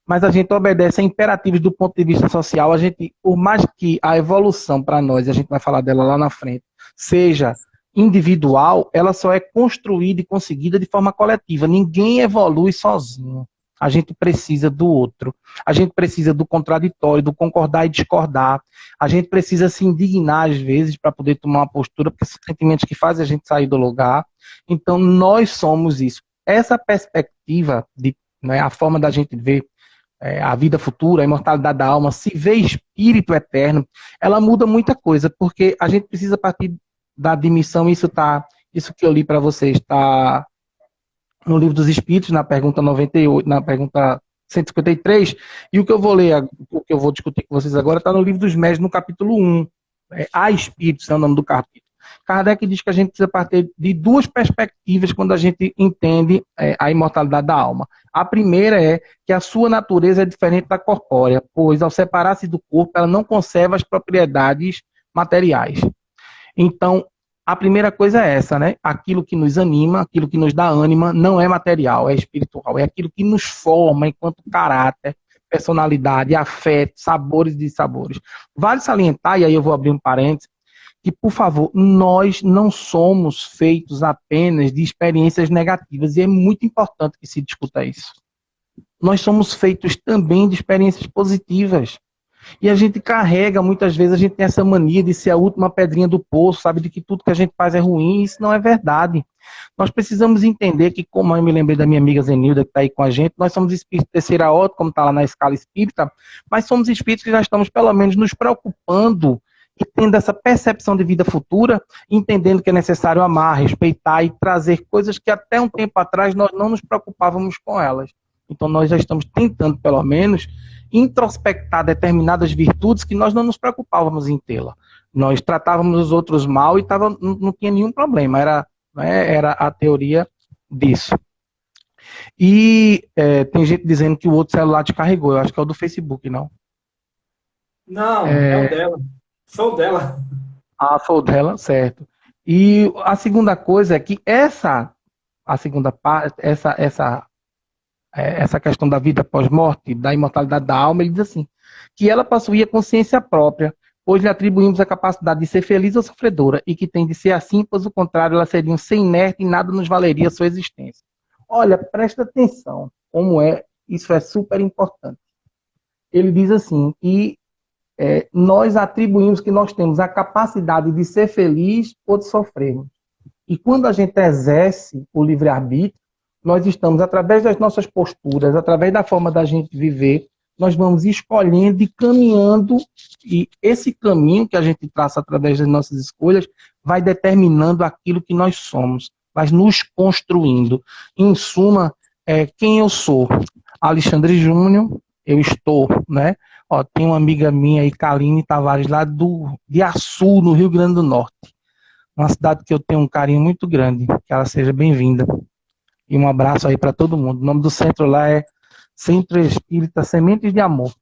mas a gente obedece a imperativos do ponto de vista social. A gente, por mais que a evolução para nós, a gente vai falar dela lá na frente, seja individual, ela só é construída e conseguida de forma coletiva. Ninguém evolui sozinho. A gente precisa do outro. A gente precisa do contraditório, do concordar e discordar. A gente precisa se indignar às vezes para poder tomar uma postura, porque são sentimentos que fazem a gente sair do lugar. Então, nós somos isso. Essa perspectiva, né, a forma da gente ver a vida futura, a imortalidade da alma, se vê espírito eterno, ela muda muita coisa, porque a gente precisa partir da admissão, isso que eu li para vocês está no Livro dos Espíritos, na pergunta 98, na pergunta 153, e o que eu vou ler, o que eu vou discutir com vocês agora, está no Livro dos Médiuns, no capítulo 1. Há Espíritos, é o nome do capítulo. Kardec diz que a gente precisa partir de 2 perspectivas quando a gente entende a imortalidade da alma. A primeira é que a sua natureza é diferente da corpórea, pois ao separar-se do corpo, ela não conserva as propriedades materiais. Então, a primeira coisa é essa, né? Aquilo que nos anima, aquilo que nos dá ânima, não é material, é espiritual. É aquilo que nos forma enquanto caráter, personalidade, afeto, sabores e dissabores. Vale salientar, e aí eu vou abrir um parênteses, que, por favor, nós não somos feitos apenas de experiências negativas, e é muito importante que se discuta isso. Nós somos feitos também de experiências positivas. E a gente carrega, muitas vezes, a gente tem essa mania de ser a última pedrinha do poço, sabe, de que tudo que a gente faz é ruim, isso não é verdade. Nós precisamos entender que, como eu me lembrei da minha amiga Zenilda, que está aí com a gente, nós somos espíritos de terceira ordem, como está lá na escala espírita, mas somos espíritos que já estamos, pelo menos, nos preocupando e tendo essa percepção de vida futura, entendendo que é necessário amar, respeitar e trazer coisas que até um tempo atrás nós não nos preocupávamos com elas. Então nós já estamos tentando, pelo menos, introspectar determinadas virtudes que nós não nos preocupávamos em tê-la. Nós tratávamos os outros mal e não tinha nenhum problema, era a teoria disso. E tem gente dizendo que o outro celular te carregou, eu acho que é o do Facebook, não? Não, é o dela. Foi o dela. Ah, foi o dela, certo. E a segunda coisa é que a segunda parte, essa questão da vida pós-morte, da imortalidade da alma, ele diz assim, que ela possuía consciência própria, pois lhe atribuímos a capacidade de ser feliz ou sofredora, e que tem de ser assim, pois o contrário, ela seria um ser inerte e nada nos valeria a sua existência. Olha, presta atenção, isso é super importante. Ele diz assim, que nós atribuímos que nós temos a capacidade de ser feliz ou de sofrermos. E quando a gente exerce o livre-arbítrio, nós estamos, através das nossas posturas, através da forma da gente viver, nós vamos escolhendo e caminhando, e esse caminho que a gente traça através das nossas escolhas vai determinando aquilo que nós somos, vai nos construindo. Em suma, quem eu sou? Alexandre Júnior, eu estou, né? Ó, tem uma amiga minha aí, Kaline Tavares, lá de Açu, no Rio Grande do Norte. Uma cidade que eu tenho um carinho muito grande, que ela seja bem-vinda. E um abraço aí para todo mundo. O nome do centro lá é Centro Espírita Sementes de Amor.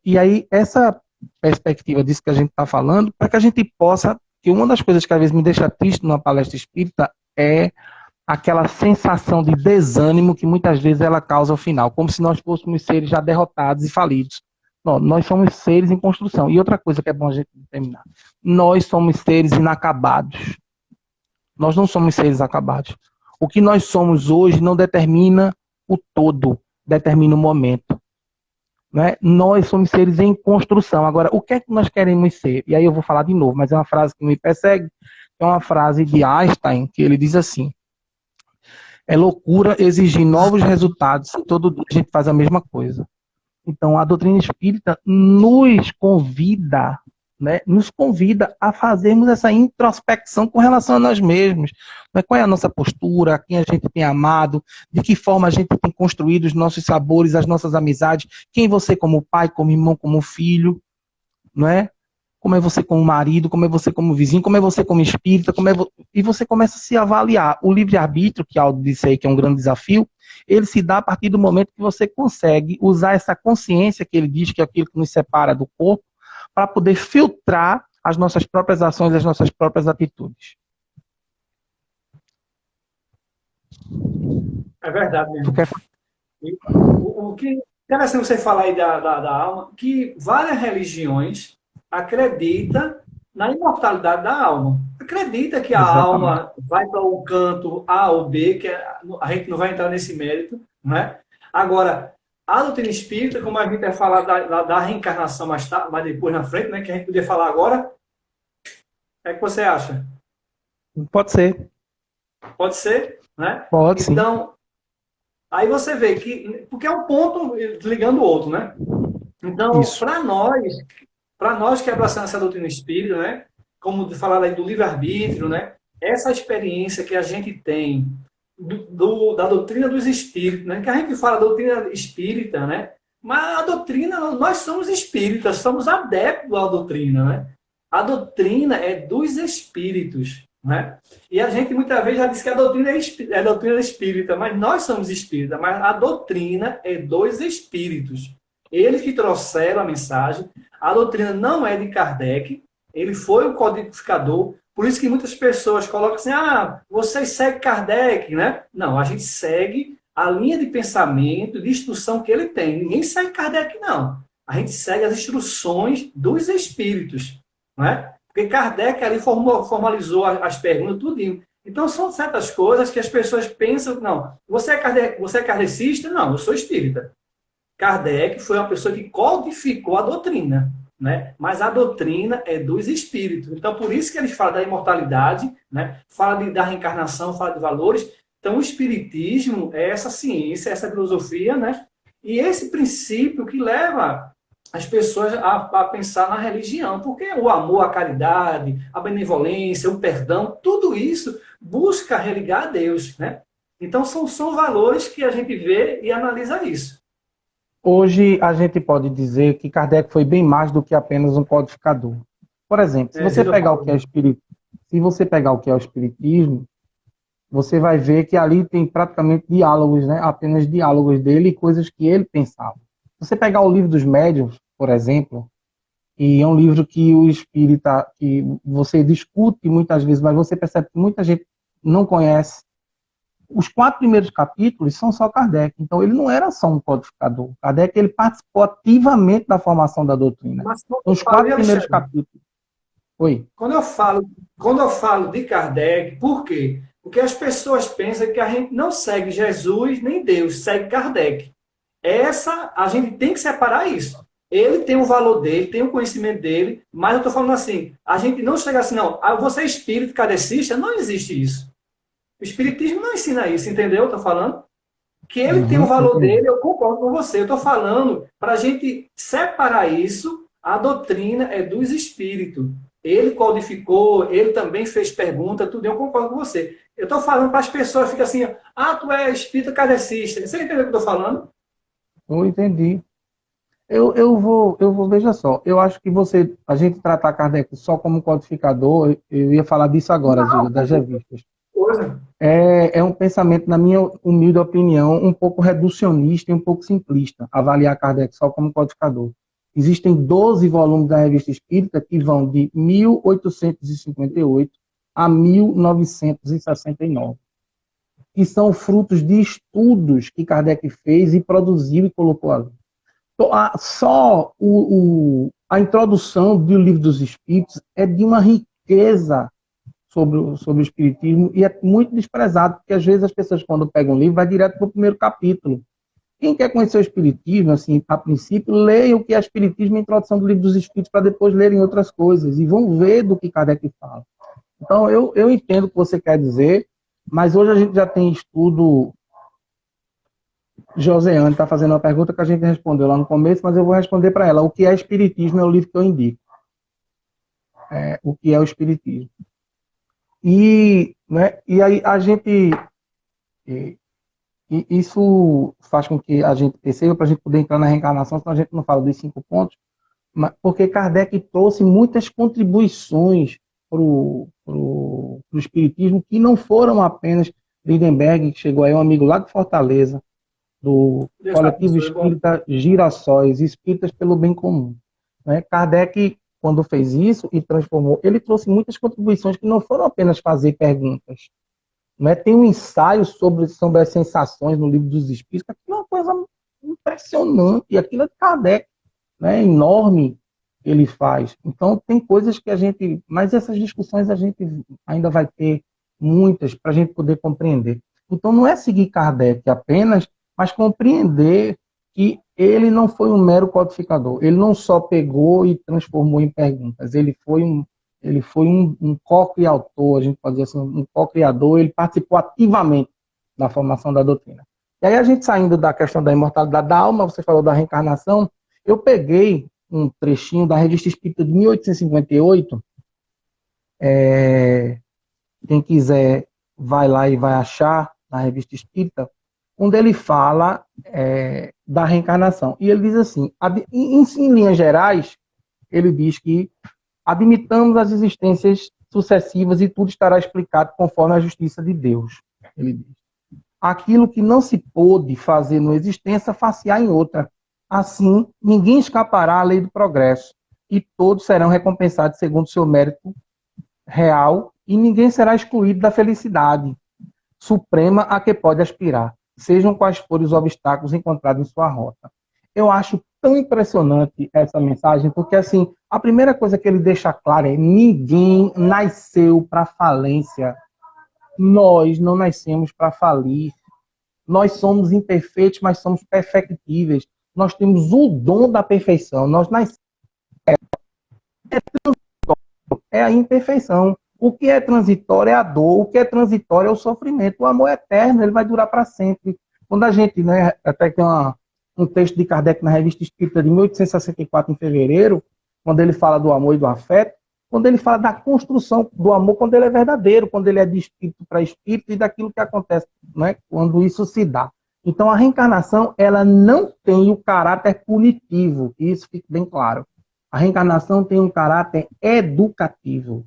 E aí, essa perspectiva disso que a gente está falando, para que a gente possa, que uma das coisas que às vezes me deixa triste numa palestra espírita é aquela sensação de desânimo que muitas vezes ela causa ao final, como se nós fôssemos seres já derrotados e falidos. Não, nós somos seres em construção. E outra coisa que é bom a gente terminar, nós somos seres inacabados. Nós não somos seres acabados. O que nós somos hoje não determina o todo, determina o momento. Né? Nós somos seres em construção. Agora, o que é que nós queremos ser? E aí eu vou falar de novo, mas é uma frase que me persegue, é uma frase de Einstein, que ele diz assim, é loucura exigir novos resultados se todo dia a gente faz a mesma coisa. Então, a doutrina espírita nos convida a fazermos essa introspecção com relação a nós mesmos. Né? Qual é a nossa postura, quem a gente tem amado, de que forma a gente tem construído os nossos sabores, as nossas amizades, quem você como pai, como irmão, como filho, não é? Como é você como marido, como é você como vizinho, como é você como espírita, e você começa a se avaliar. O livre-arbítrio, que Aldo disse aí que é um grande desafio, ele se dá a partir do momento que você consegue usar essa consciência que ele diz que é aquilo que nos separa do corpo, para poder filtrar as nossas próprias ações, as nossas próprias atitudes. É verdade mesmo. Tu quer... O que interessante você falar aí da alma, que várias religiões acreditam na imortalidade da alma. Acredita que a alma vai para um canto A ou B, que a gente não vai entrar nesse mérito, né? Agora, a doutrina espírita, como a gente vai falar da reencarnação mais depois na frente, né, que a gente podia falar agora, o que você acha? Pode ser. Pode ser, né? Pode, sim. Então, aí você vê que, porque é um ponto ligando o outro, né? Então, para nós que abraçamos essa doutrina espírita, né? Como falar aí do livre-arbítrio, né? Essa experiência que a gente tem da doutrina dos espíritos, né? Que a gente fala doutrina espírita, né? Mas a doutrina, nós somos espíritas, somos adeptos à doutrina, né? A doutrina é dos espíritos, né? E a gente muitas vezes já diz que a doutrina é doutrina espírita, mas nós somos espíritas, mas a doutrina é dos espíritos. Eles que trouxeram a mensagem. A doutrina não é de Kardec, ele foi o codificador. Por isso que muitas pessoas colocam assim, vocês seguem Kardec, né? Não, a gente segue a linha de pensamento, de instrução que ele tem. Ninguém segue Kardec, não. A gente segue as instruções dos espíritos, né? Porque Kardec ali formalizou as perguntas, tudinho. Então, são certas coisas que as pessoas pensam, não, você é kardecista? Não, eu sou espírita. Kardec foi uma pessoa que codificou a doutrina, né? Mas a doutrina é dos espíritos. Então, por isso que eles falam da imortalidade, né? Fala da reencarnação, fala de valores. Então, o espiritismo é essa ciência, essa filosofia, né? E esse princípio que leva as pessoas a pensar na religião, porque o amor, a caridade, a benevolência, o perdão, tudo isso busca religar a Deus, né? Então, são valores que a gente vê e analisa isso. Hoje a gente pode dizer que Kardec foi bem mais do que apenas um codificador. Por exemplo, se você pegar o que é se você pegar o que é o espiritismo, você vai ver que ali tem praticamente diálogos, né? Apenas diálogos dele e coisas que ele pensava. Se você pegar o livro dos médiuns, por exemplo, e é um livro que o espírita, que você discute muitas vezes, mas você percebe que muita gente não conhece. Os 4 primeiros capítulos são só Kardec, então ele não era só um codificador. Kardec ele participou ativamente da formação da doutrina. Mas Então, os 4 primeiros Alexandre, capítulos. Oi. Quando eu falo de Kardec, por quê? Porque as pessoas pensam que a gente não segue Jesus nem Deus, segue Kardec. A gente tem que separar isso. Ele tem o valor dele, tem o conhecimento dele, mas eu estou falando assim, a gente não chega assim, não, você é espírito kardecista, não existe isso. O espiritismo não ensina isso, entendeu? Estou falando que ele tem o valor dele, eu concordo com você. Eu estou falando para a gente separar isso, a doutrina é dos espíritos. Ele codificou, ele também fez pergunta, tudo, eu concordo com você. Eu estou falando para as pessoas, fica assim, tu é espírita kardecista. Você entendeu o que eu estou falando? Eu entendi. Veja só, eu acho que a gente tratar Kardec só como codificador, eu ia falar disso agora, Zilda, das revistas. Coisa. É um pensamento, na minha humilde opinião, um pouco reducionista e um pouco simplista, avaliar Kardec só como codificador. Existem 12 volumes da Revista Espírita que vão de 1858 a 1969, que são frutos de estudos que Kardec fez e produziu e colocou ali. Só a introdução do Livro dos Espíritos é de uma riqueza sobre o Espiritismo e é muito desprezado, porque às vezes as pessoas, quando pegam um livro, vai direto para o primeiro capítulo. Quem quer conhecer o Espiritismo, assim, a princípio, leia o que é Espiritismo, a introdução do Livro dos Espíritos, para depois lerem outras coisas, e vão ver do que Kardec fala. Então, eu entendo o que você quer dizer, mas hoje a gente já tem estudo. Joseane está fazendo uma pergunta que a gente respondeu lá no começo, mas eu vou responder para ela. O que é Espiritismo é o livro que eu indico. O que é o Espiritismo. E aí a gente... isso faz com que a gente perceba, para a gente poder entrar na reencarnação, senão a gente não fala dos 5 pontos, porque Kardec trouxe muitas contribuições para o Espiritismo, que não foram apenas Lindenberg, que chegou aí, um amigo lá de Fortaleza, do Coletivo Espírita Girassóis, Espíritas pelo Bem Comum. Né? Kardec, quando fez isso e transformou, ele trouxe muitas contribuições que não foram apenas fazer perguntas. Né? Tem um ensaio sobre as sensações no Livro dos Espíritos, que é uma coisa impressionante, e aquilo é de Kardec, né? Enorme, ele faz. Então, tem coisas que a gente... Mas essas discussões a gente ainda vai ter muitas para a gente poder compreender. Então, não é seguir Kardec apenas, mas compreender que ele não foi um mero codificador. Ele não só pegou e transformou em perguntas. Ele foi um co-criador, a gente pode dizer assim, um co-criador. Ele participou ativamente da formação da doutrina. E aí a gente saindo da questão da imortalidade da alma, você falou da reencarnação, eu peguei um trechinho da Revista Espírita de 1858. Quem quiser vai lá e vai achar na Revista Espírita, onde ele fala da reencarnação. E ele diz assim, em linhas gerais, ele diz que admitamos as existências sucessivas e tudo estará explicado conforme a justiça de Deus. Ele diz. Aquilo que não se pôde fazer numa existência, far-se-á em outra. Assim, ninguém escapará à lei do progresso, e todos serão recompensados segundo seu mérito real, e ninguém será excluído da felicidade suprema a que pode aspirar, sejam quais forem os obstáculos encontrados em sua rota. Eu acho tão impressionante essa mensagem, porque assim, a primeira coisa que ele deixa clara é: ninguém nasceu para falência. Nós não nascemos para falir. Nós somos imperfeitos, mas somos perfectíveis. Nós temos o dom da perfeição. Nós nascemos é a imperfeição. O que é transitório é a dor, o que é transitório é o sofrimento. O amor é eterno, ele vai durar para sempre. Quando a gente, né, até tem um texto de Kardec na Revista Espírita de 1864, em fevereiro, quando ele fala do amor e do afeto, quando ele fala da construção do amor, quando ele é verdadeiro, quando ele é de espírito para espírito e daquilo que acontece, né, quando isso se dá. Então, a reencarnação, ela não tem o caráter punitivo, isso fica bem claro. A reencarnação tem um caráter educativo.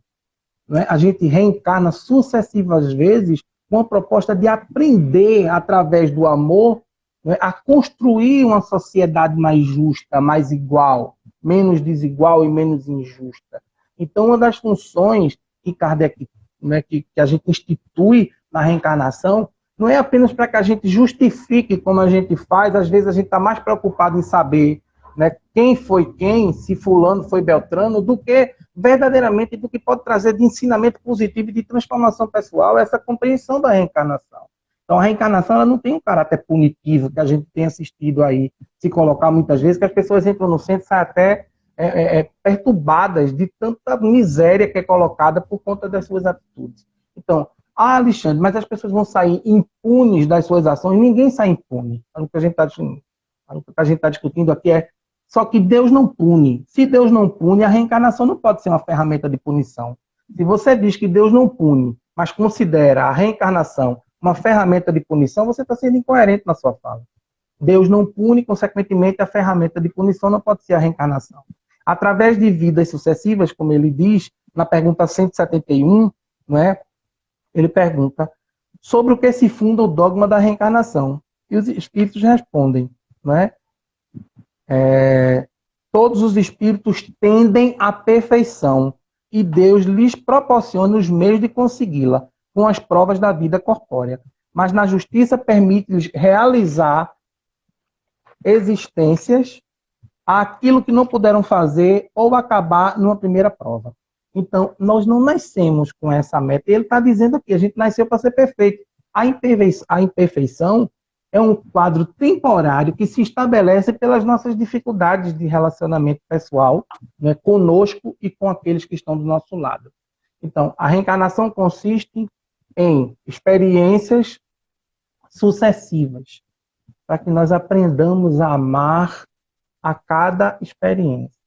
Né? A gente reencarna sucessivas vezes com a proposta de aprender, através do amor, né, a construir uma sociedade mais justa, mais igual, menos desigual e menos injusta. Então, uma das funções que Kardec, né, que a gente institui na reencarnação, não é apenas para que a gente justifique como a gente faz. Às vezes a gente está mais preocupado em saber, né, quem foi quem, se fulano foi Beltrano, do que verdadeiramente do que pode trazer de ensinamento positivo e de transformação pessoal essa compreensão da reencarnação. Então a reencarnação ela não tem um caráter punitivo que a gente tem assistido aí se colocar muitas vezes, que as pessoas entram no centro e saem até perturbadas de tanta miséria que é colocada por conta das suas atitudes. Então, Alexandre, mas as pessoas vão sair impunes das suas ações? Ninguém sai impune. O que a gente está discutindo aqui é só que Deus não pune. Se Deus não pune, a reencarnação não pode ser uma ferramenta de punição. Se você diz que Deus não pune, mas considera a reencarnação uma ferramenta de punição, você está sendo incoerente na sua fala. Deus não pune, consequentemente, a ferramenta de punição não pode ser a reencarnação. Através de vidas sucessivas, como ele diz, na pergunta 171, não é? Ele pergunta sobre o que se funda o dogma da reencarnação. E os espíritos respondem, não é? Todos os espíritos tendem à perfeição e Deus lhes proporciona os meios de consegui-la com as provas da vida corpórea. Mas na justiça permite-lhes realizar existências aquilo que não puderam fazer ou acabar numa primeira prova. Então, nós não nascemos com essa meta. Ele está dizendo aqui, a gente nasceu para ser perfeito. A imperfeição é um quadro temporário que se estabelece pelas nossas dificuldades de relacionamento pessoal, né, conosco e com aqueles que estão do nosso lado. Então, a reencarnação consiste em experiências sucessivas, para que nós aprendamos a amar a cada experiência.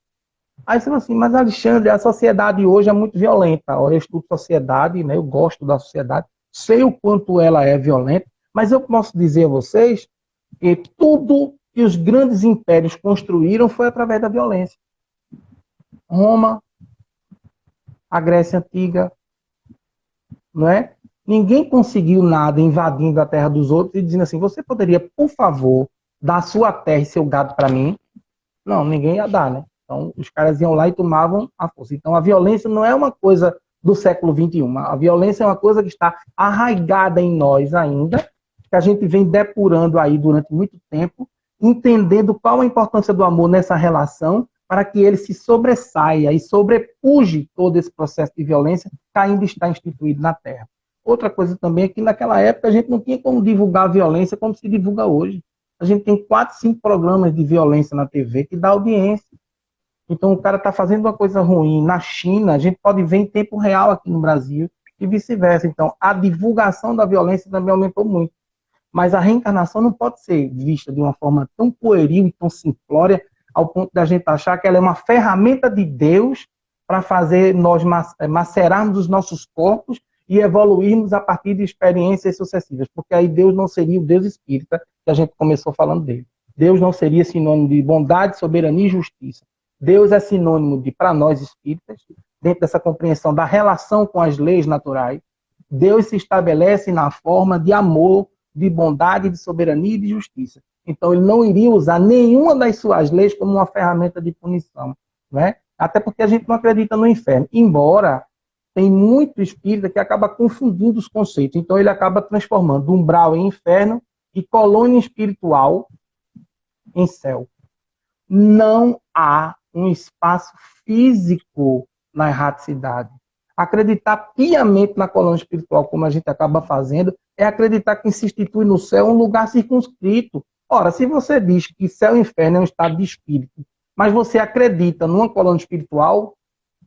Aí você fala assim, mas Alexandre, a sociedade hoje é muito violenta. Eu estudo sociedade, né, eu gosto da sociedade, sei o quanto ela é violenta, mas eu posso dizer a vocês que tudo que os grandes impérios construíram foi através da violência. Roma, a Grécia Antiga, não é? Ninguém conseguiu nada invadindo a terra dos outros e dizendo assim, você poderia, por favor, dar sua terra e seu gado para mim? Não, ninguém ia dar, né? Então, os caras iam lá e tomavam a força. Então, a violência não é uma coisa do século XXI. A violência é uma coisa que está arraigada em nós ainda, que a gente vem depurando aí durante muito tempo, entendendo qual a importância do amor nessa relação, para que ele se sobressaia e sobrepuje todo esse processo de violência que ainda está instituído na Terra. Outra coisa também é que naquela época a gente não tinha como divulgar a violência como se divulga hoje. A gente tem 4, 5 programas de violência na TV que dá audiência. Então o cara está fazendo uma coisa ruim na China, a gente pode ver em tempo real aqui no Brasil e vice-versa. Então a divulgação da violência também aumentou muito. Mas a reencarnação não pode ser vista de uma forma tão pueril e tão simplória ao ponto da gente achar que ela é uma ferramenta de Deus para fazer nós macerarmos os nossos corpos e evoluirmos a partir de experiências sucessivas, porque aí Deus não seria o Deus espírita que a gente começou falando dele. Deus não seria sinônimo de bondade, soberania e justiça. Deus é sinônimo de, para nós espíritas, dentro dessa compreensão da relação com as leis naturais, Deus se estabelece na forma de amor, de bondade, de soberania e de justiça. Então ele não iria usar nenhuma das suas leis como uma ferramenta de punição, né? Até porque a gente não acredita no inferno, embora tem muito espírita que acaba confundindo os conceitos. Então ele acaba transformando umbral em inferno e colônia espiritual em céu. não há um espaço físico na erraticidade. Acreditar piamente na colônia espiritual, como a gente acaba fazendo, é acreditar que se institui no céu um lugar circunscrito. Ora, se você diz que céu e inferno é um estado de espírito, mas você acredita numa colônia espiritual,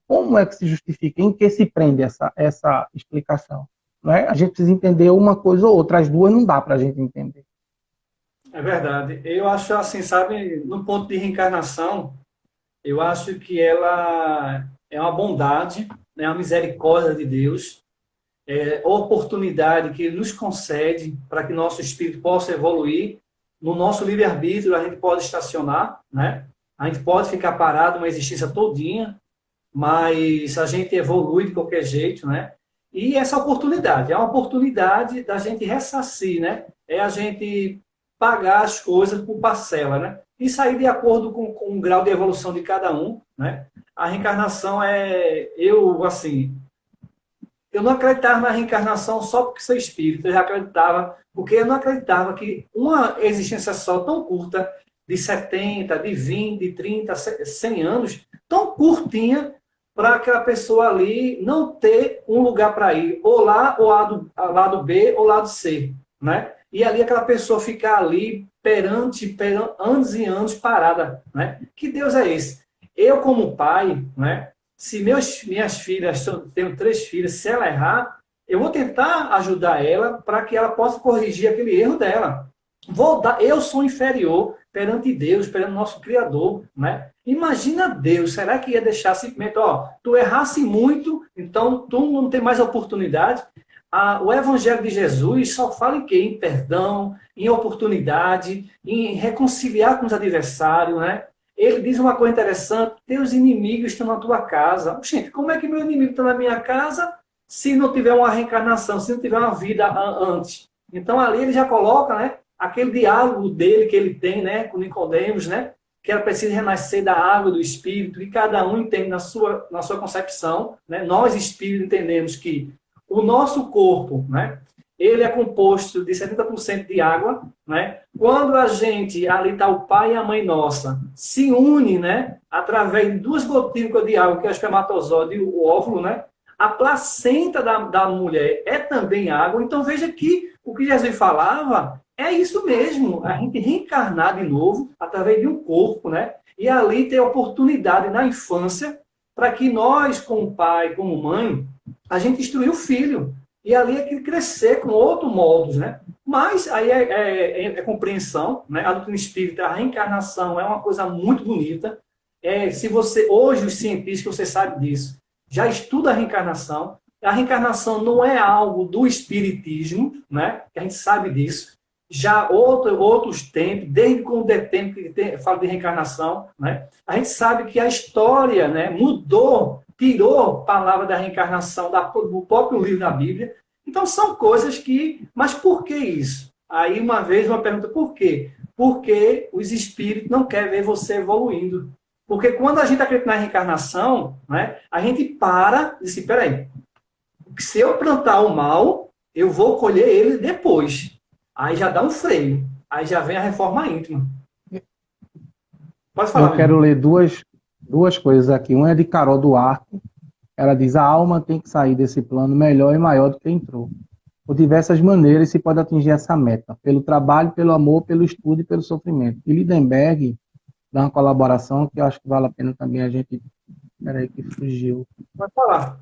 como é que se justifica? Em que se prende essa explicação? Não é? A gente precisa entender uma coisa ou outra, as duas não dá para a gente entender. É verdade. Eu acho assim, sabe, no ponto de reencarnação, eu acho que ela é uma bondade, né, uma misericórdia de Deus, é oportunidade que Ele nos concede para que nosso espírito possa evoluir. No nosso livre-arbítrio, a gente pode estacionar, né? A gente pode ficar parado uma existência todinha, mas a gente evolui de qualquer jeito, né? E essa oportunidade, é uma oportunidade da gente ressarcir, né? É a gente pagar as coisas por parcela, né? E sair de acordo com o grau de evolução de cada um, né? A reencarnação assim, eu não acreditava na reencarnação só porque sou espírita, eu já acreditava, porque eu não acreditava que uma existência só tão curta, de 70, de 20, de 30, 100 anos, tão curtinha, para aquela pessoa ali não ter um lugar para ir, ou lá, ou lado B, ou lado C, né? E ali aquela pessoa ficar ali perante anos e anos parada, né? Que Deus é esse? Eu, como pai, né? Se minhas filhas, tenho 3 filhas, se ela errar, eu vou tentar ajudar ela para que ela possa corrigir aquele erro dela. Eu sou inferior perante Deus, perante nosso Criador, né? Imagina Deus, será que ia deixar simplesmente, tu errasse muito, então tu não tem mais oportunidade? O Evangelho de Jesus só fala em quê? Em perdão, em oportunidade, em reconciliar com os adversários, né? Ele diz uma coisa interessante, teus inimigos estão na tua casa. Gente, como é que meu inimigo está na minha casa se não tiver uma reencarnação, se não tiver uma vida antes? Então ali ele já coloca, né, aquele diálogo dele que ele tem, né, com Nicodemos, né, que ela precisa renascer da água do Espírito, e cada um entende na sua concepção, né? Nós espíritos entendemos que o nosso corpo, né, ele é composto de 70% de água, né? Quando a gente, ali está o pai e a mãe nossa, se une, né, através de 2 gotículas de água, que é o espermatozoide e o óvulo, né? A placenta da mulher é também água. Então veja que o que Jesus falava é isso mesmo, a gente reencarnar de novo através de um corpo, né? E ali ter oportunidade na infância para que nós, como pai, como mãe, a gente instruir o filho. E ali é que crescer com outros modos, né? Mas aí é compreensão, né? A doutrina espírita, a reencarnação é uma coisa muito bonita. Se você, hoje, os cientistas, você sabe disso, já estuda a reencarnação. A reencarnação não é algo do espiritismo, né? A gente sabe disso. Já outros tempos, desde quando é tempo que fala de reencarnação, né? A gente sabe que a história, né, mudou, tirou a palavra da reencarnação do próprio livro da Bíblia. Então são coisas que... Mas por que isso? Aí uma pergunta, por quê? Porque os espíritos não querem ver você evoluindo. Porque quando a gente acredita na reencarnação, né, a gente para e diz, peraí, se eu plantar o mal, eu vou colher ele depois. Aí já dá um freio. Aí já vem a reforma íntima. Pode falar. Eu quero ler duas coisas aqui. Uma é de Carol Duarte. Ela diz, a alma tem que sair desse plano melhor e maior do que entrou. Por diversas maneiras se pode atingir essa meta. Pelo trabalho, pelo amor, pelo estudo e pelo sofrimento. E Lindenberg dá uma colaboração que eu acho que vale a pena também a gente... Peraí, que fugiu. Pode falar.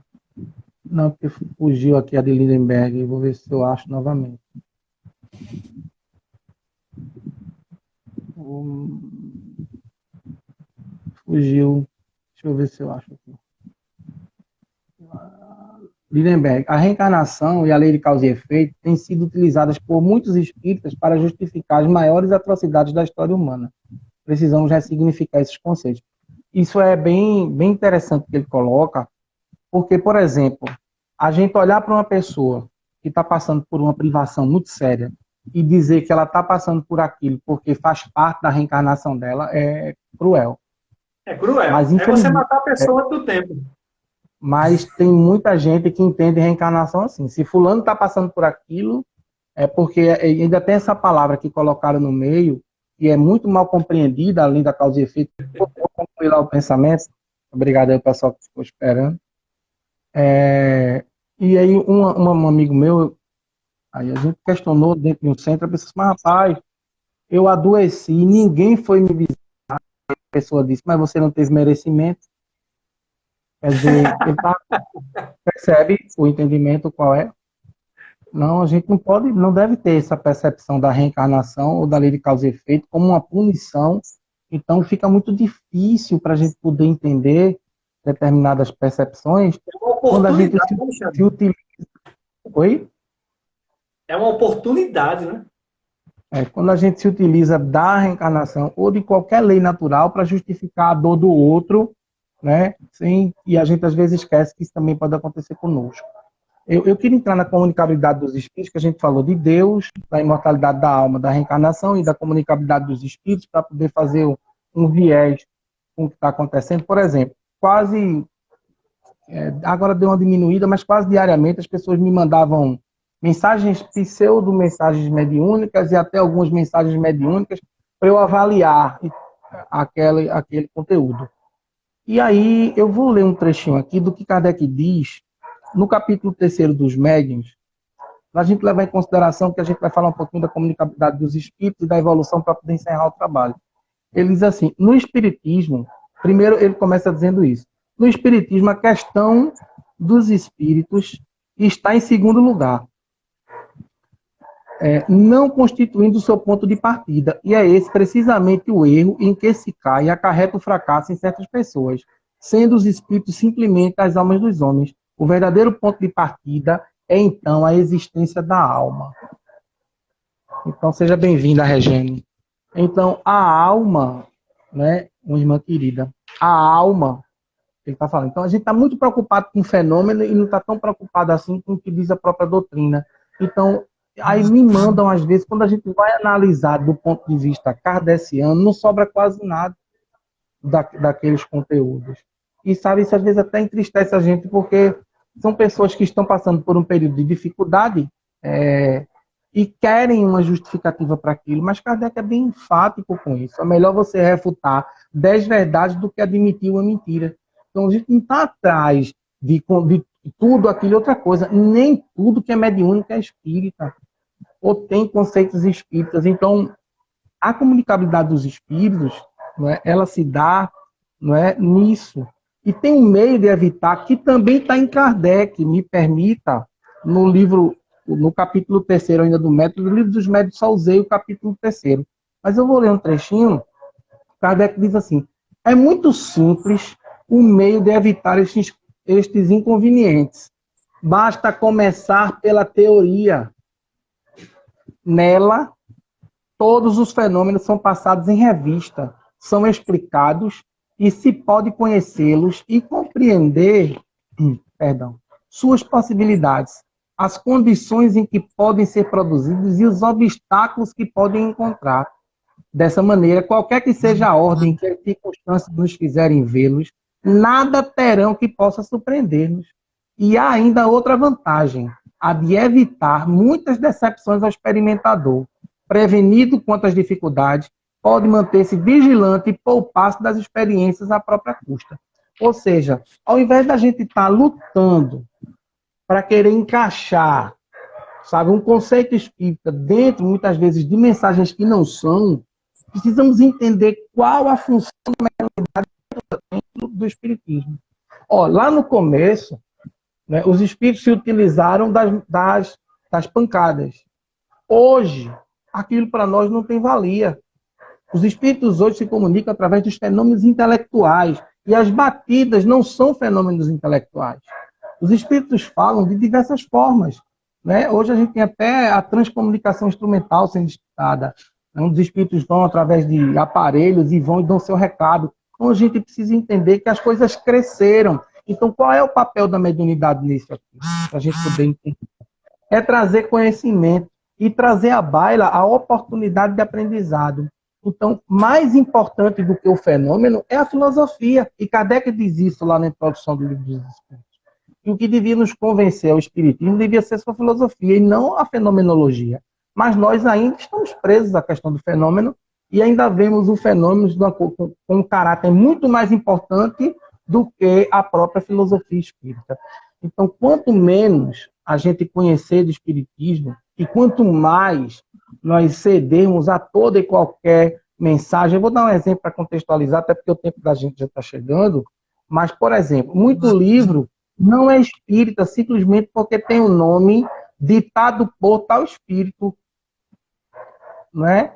Não, porque fugiu aqui a de Lindenberg. Vou ver se eu acho novamente. Fugiu. Deixa eu ver se eu acho aqui. Lindenberg. A reencarnação e a lei de causa e efeito têm sido utilizadas por muitos espíritas para justificar as maiores atrocidades da história humana. Precisamos ressignificar esses conceitos. Isso é bem interessante que ele coloca, porque, por exemplo, a gente olhar para uma pessoa que está passando por uma privação muito séria e dizer que ela está passando por aquilo porque faz parte da reencarnação dela é cruel. É cruel. Mas, é você matar a pessoa antes do tempo. Mas tem muita gente que entende reencarnação assim. Se fulano está passando por aquilo, é porque ainda tem essa palavra que colocaram no meio, que é muito mal compreendida, além da causa e efeito. Vou concluir lá o pensamento. Obrigado aí, pessoal, que ficou esperando. E aí, um amigo meu, aí a gente questionou dentro de um centro, a pessoa disse, mas rapaz, eu adoeci, ninguém foi me visitar. A pessoa disse, mas você não teve merecimento. Quer dizer, percebe o entendimento qual é? Não, a gente não deve ter essa percepção da reencarnação ou da lei de causa e efeito como uma punição. Então fica muito difícil para a gente poder entender determinadas percepções É uma quando a gente oportunidade, se utiliza. Oi? É uma oportunidade, né? Quando a gente se utiliza da reencarnação ou de qualquer lei natural para justificar a dor do outro, né? Sim, e a gente às vezes esquece que isso também pode acontecer conosco. Eu queria entrar na comunicabilidade dos espíritos, que a gente falou de Deus, da imortalidade da alma, da reencarnação e da comunicabilidade dos espíritos, para poder fazer um viés com o que está acontecendo. Por exemplo, agora deu uma diminuída, mas quase diariamente as pessoas me mandavam mensagens, pseudo-mensagens mediúnicas e até algumas mensagens mediúnicas para eu avaliar aquele conteúdo. E aí eu vou ler um trechinho aqui do que Kardec diz no capítulo 3º dos médiuns, a gente levar em consideração que a gente vai falar um pouquinho da comunicabilidade dos espíritos e da evolução para poder encerrar o trabalho. Ele diz assim, no espiritismo, primeiro ele começa dizendo isso, no espiritismo a questão dos espíritos está em segundo lugar, não constituindo o seu ponto de partida, e é esse precisamente o erro em que se cai e acarreta o fracasso em certas pessoas, sendo os espíritos simplesmente as almas dos homens. O verdadeiro ponto de partida é, então, a existência da alma. Então, seja bem-vinda, Regiane. Então, a alma, né, uma irmã querida, a alma, ele está falando. Então, a gente está muito preocupado com o fenômeno e não está tão preocupado assim com o que diz a própria doutrina. Então, aí me mandam, às vezes, quando a gente vai analisar do ponto de vista kardeciano, não sobra quase nada daqueles conteúdos. E, sabe, isso às vezes até entristece a gente, porque são pessoas que estão passando por um período de dificuldade e querem uma justificativa para aquilo, mas Kardec é bem enfático com isso. É melhor você refutar 10 verdades do que admitir uma mentira. Então, a gente não está atrás de tudo aquilo outra coisa. Nem tudo que é mediúnico é espírita, ou tem conceitos espíritas. Então, a comunicabilidade dos espíritos, não é, ela se dá, não é, nisso. E tem um meio de evitar, que também está em Kardec, me permita, no livro, no capítulo 3º ainda do Método, no livro dos Médiuns só usei o capítulo 3º. Mas eu vou ler um trechinho. Kardec diz assim, é muito simples o meio de evitar estes inconvenientes. Basta começar pela teoria. Nela, todos os fenômenos são passados em revista, são explicados e se pode conhecê-los e compreender, suas possibilidades, as condições em que podem ser produzidos e os obstáculos que podem encontrar. Dessa maneira, qualquer que seja a ordem que as circunstâncias nos fizerem vê-los, nada terão que possa surpreender-nos. E há ainda outra vantagem, a de evitar muitas decepções ao experimentador. Prevenido quanto às dificuldades, pode manter-se vigilante e poupar-se das experiências à própria custa. Ou seja, ao invés da gente estar lutando para querer encaixar, sabe, um conceito espírita dentro, muitas vezes, de mensagens que não são, precisamos entender qual a função do espiritismo. Lá no começo, né, os espíritos se utilizaram das pancadas. Hoje, aquilo para nós não tem valia. Os espíritos hoje se comunicam através dos fenômenos intelectuais. E as batidas não são fenômenos intelectuais. Os espíritos falam de diversas formas. Né? Hoje a gente tem até a transcomunicação instrumental sendo estudada. Os espíritos vão através de aparelhos e vão e dão seu recado. Então a gente precisa entender que as coisas cresceram. Então qual é o papel da mediunidade nisso aqui? Para a gente poder entender. É trazer conhecimento e trazer à baila a oportunidade de aprendizado. Então, mais importante do que o fenômeno é a filosofia. E Kardec diz isso lá na introdução do livro dos Espíritos. E o que devia nos convencer ao espiritismo devia ser sua filosofia e não a fenomenologia. Mas nós ainda estamos presos à questão do fenômeno e ainda vemos o fenômeno com um caráter muito mais importante do que a própria filosofia espírita. Então, quanto menos a gente conhecer do espiritismo, e quanto mais nós cedermos a toda e qualquer mensagem, eu vou dar um exemplo para contextualizar, até porque o tempo da gente já está chegando, mas, por exemplo, muito livro não é espírita simplesmente porque tem o nome ditado por tal espírito, não é?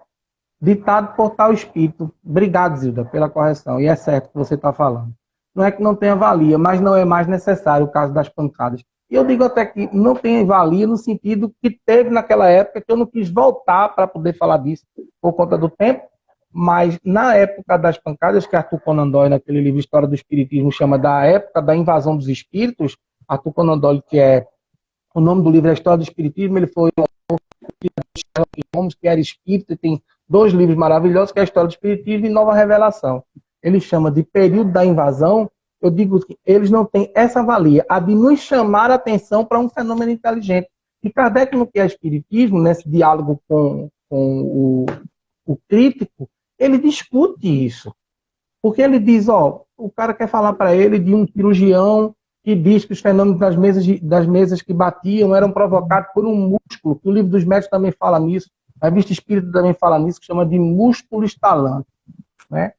Ditado por tal espírito. Obrigado, Zilda, pela correção. E é certo o que você está falando. Não é que não tenha valia, mas não é mais necessário o caso das pancadas. E eu digo até que não tem valia no sentido que teve naquela época, que eu não quis voltar para poder falar disso por conta do tempo, mas na época das pancadas, que Arthur Conan Doyle, naquele livro História do Espiritismo, chama da época da invasão dos espíritos, Arthur Conan Doyle, que é o nome do livro é História do Espiritismo, ele foi o autor de Sherlock Holmes, que era espírita, e tem 2 livros maravilhosos, que é a História do Espiritismo e Nova Revelação. Ele chama de período da invasão. Eu digo que eles não têm essa valia, a de nos chamar a atenção para um fenômeno inteligente. E Kardec, no que é espiritismo, nesse diálogo com o crítico, ele discute isso. Porque ele diz, o cara quer falar para ele de um cirurgião que diz que os fenômenos das mesas que batiam eram provocados por um músculo, que o livro dos médicos também fala nisso, a revista espírita também fala nisso, que chama de músculo estalante, né?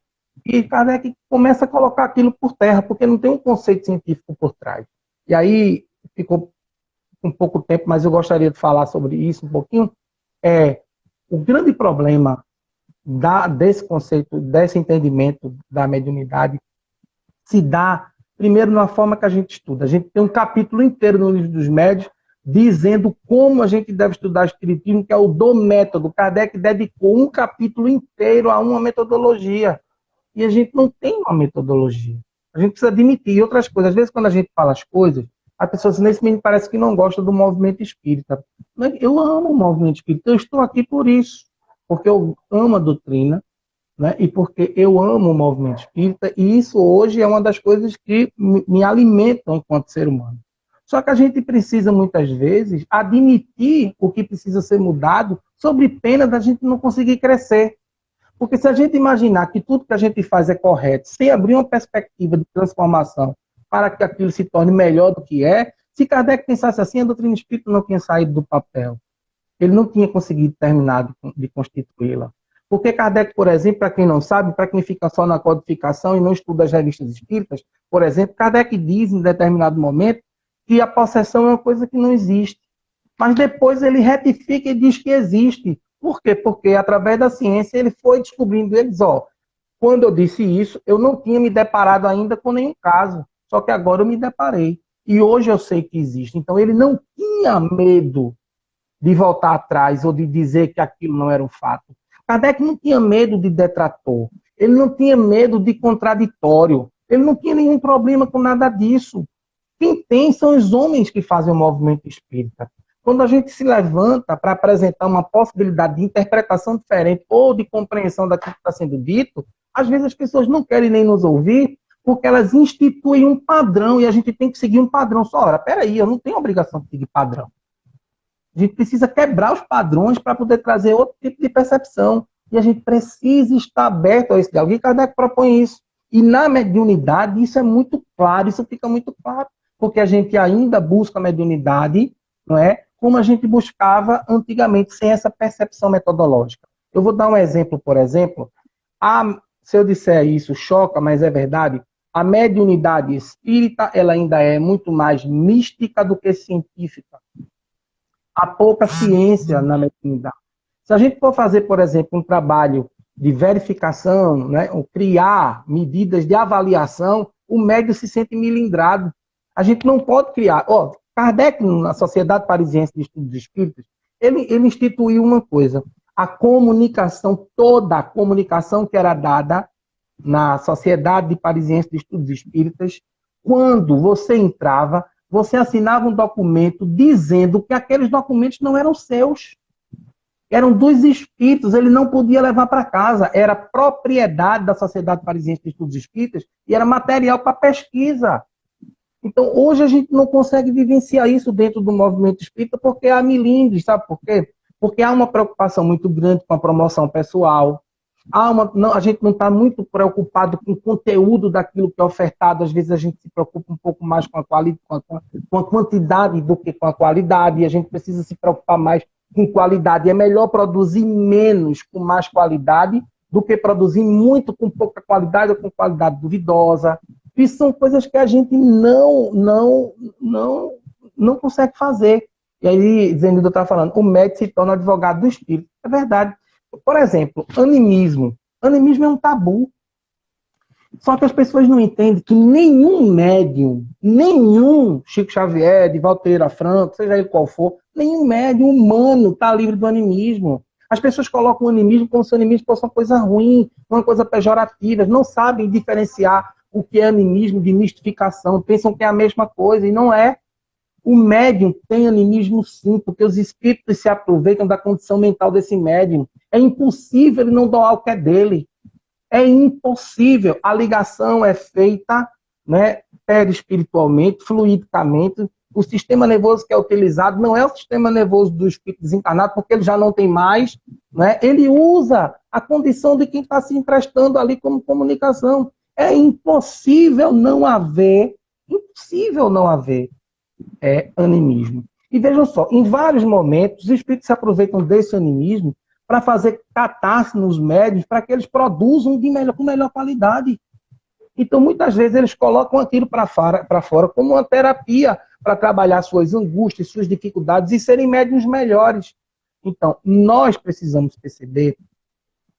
E Kardec começa a colocar aquilo por terra, porque não tem um conceito científico por trás. E aí, ficou um pouco tempo, mas eu gostaria de falar sobre isso um pouquinho. O grande problema desse conceito, desse entendimento da mediunidade, se dá, primeiro, na forma que a gente estuda. A gente tem um capítulo inteiro no livro dos médios dizendo como a gente deve estudar espiritismo, que é o do método. Kardec dedicou um capítulo inteiro a uma metodologia. E a gente não tem uma metodologia. A gente precisa admitir. E outras coisas, às vezes, quando a gente fala as coisas, a pessoa assim, nesse momento parece que não gosta do movimento espírita. Eu amo o movimento espírita. Eu estou aqui por isso. Porque eu amo a doutrina, né? E porque eu amo o movimento espírita. E isso hoje é uma das coisas que me alimentam enquanto ser humano. Só que a gente precisa, muitas vezes, admitir o que precisa ser mudado sob pena da gente não conseguir crescer. Porque se a gente imaginar que tudo que a gente faz é correto, sem abrir uma perspectiva de transformação para que aquilo se torne melhor do que é, se Kardec pensasse assim, a doutrina espírita não tinha saído do papel. Ele não tinha conseguido terminar de constituí-la. Porque Kardec, por exemplo, para quem não sabe, para quem fica só na codificação e não estuda as revistas espíritas, por exemplo, Kardec diz em determinado momento que a possessão é uma coisa que não existe. Mas depois ele retifica e diz que existe. Por quê? Porque através da ciência ele foi descobrindo eles, quando eu disse isso, eu não tinha me deparado ainda com nenhum caso, só que agora eu me deparei. E hoje eu sei que existe. Então ele não tinha medo de voltar atrás ou de dizer que aquilo não era um fato. Kardec não tinha medo de detrator, ele não tinha medo de contraditório, ele não tinha nenhum problema com nada disso. Quem tem são os homens que fazem o movimento espírita. Quando a gente se levanta para apresentar uma possibilidade de interpretação diferente ou de compreensão daquilo que está sendo dito, às vezes as pessoas não querem nem nos ouvir porque elas instituem um padrão e a gente tem que seguir um padrão. Só, peraí, eu não tenho obrigação de seguir padrão. A gente precisa quebrar os padrões para poder trazer outro tipo de percepção. E a gente precisa estar aberto a esse diálogo. E Kardec propõe isso. E na mediunidade isso é muito claro, isso fica muito claro. Porque a gente ainda busca a mediunidade, não é? Como a gente buscava antigamente, sem essa percepção metodológica. Eu vou dar um exemplo, por exemplo. Se eu disser isso, choca, mas é verdade. A mediunidade espírita, ela ainda é muito mais mística do que científica. Há pouca ciência na mediunidade. Se a gente for fazer, por exemplo, um trabalho de verificação, né, ou criar medidas de avaliação, o médium se sente milindrado. A gente não pode criar. Kardec, na Sociedade Parisiense de Estudos Espíritas, ele instituiu uma coisa. A comunicação, toda a comunicação que era dada na Sociedade Parisiense de Estudos Espíritas, quando você entrava, você assinava um documento dizendo que aqueles documentos não eram seus. Eram dos espíritos, ele não podia levar para casa. Era propriedade da Sociedade Parisiense de Estudos Espíritas e era material para pesquisa. Então, hoje a gente não consegue vivenciar isso dentro do movimento espírita porque há milindres, sabe por quê? Porque há uma preocupação muito grande com a promoção pessoal. Não, a gente não está muito preocupado com o conteúdo daquilo que é ofertado. Às vezes a gente se preocupa um pouco mais com a quantidade do que com a qualidade. E a gente precisa se preocupar mais com qualidade. É melhor produzir menos com mais qualidade do que produzir muito com pouca qualidade ou com qualidade duvidosa. Isso são coisas que a gente não consegue fazer. E aí, Zenildo está falando, o médico se torna advogado do espírito. É verdade. Por exemplo, animismo. Animismo é um tabu. Só que as pessoas não entendem que nenhum médium, nenhum Chico Xavier, de Valteira Franco, seja ele qual for, nenhum médium humano está livre do animismo. As pessoas colocam o animismo como se o animismo fosse uma coisa ruim, uma coisa pejorativa, não sabem diferenciar o que é animismo de mistificação, pensam que é a mesma coisa, e não é. O médium tem animismo sim, porque os espíritos se aproveitam da condição mental desse médium. É impossível ele não doar o que é dele. É impossível. A ligação é feita, né, perispiritualmente, fluidicamente. O sistema nervoso que é utilizado não é o sistema nervoso do espírito desencarnado, porque ele já não tem mais. Né? Ele usa a condição de quem está se emprestando ali como comunicação. É impossível não haver animismo. E vejam só, em vários momentos, os espíritos se aproveitam desse animismo para fazer catarse nos médios, para que eles produzam com melhor qualidade. Então, muitas vezes, eles colocam aquilo para fora como uma terapia para trabalhar suas angústias, suas dificuldades e serem médiuns melhores. Então, nós precisamos perceber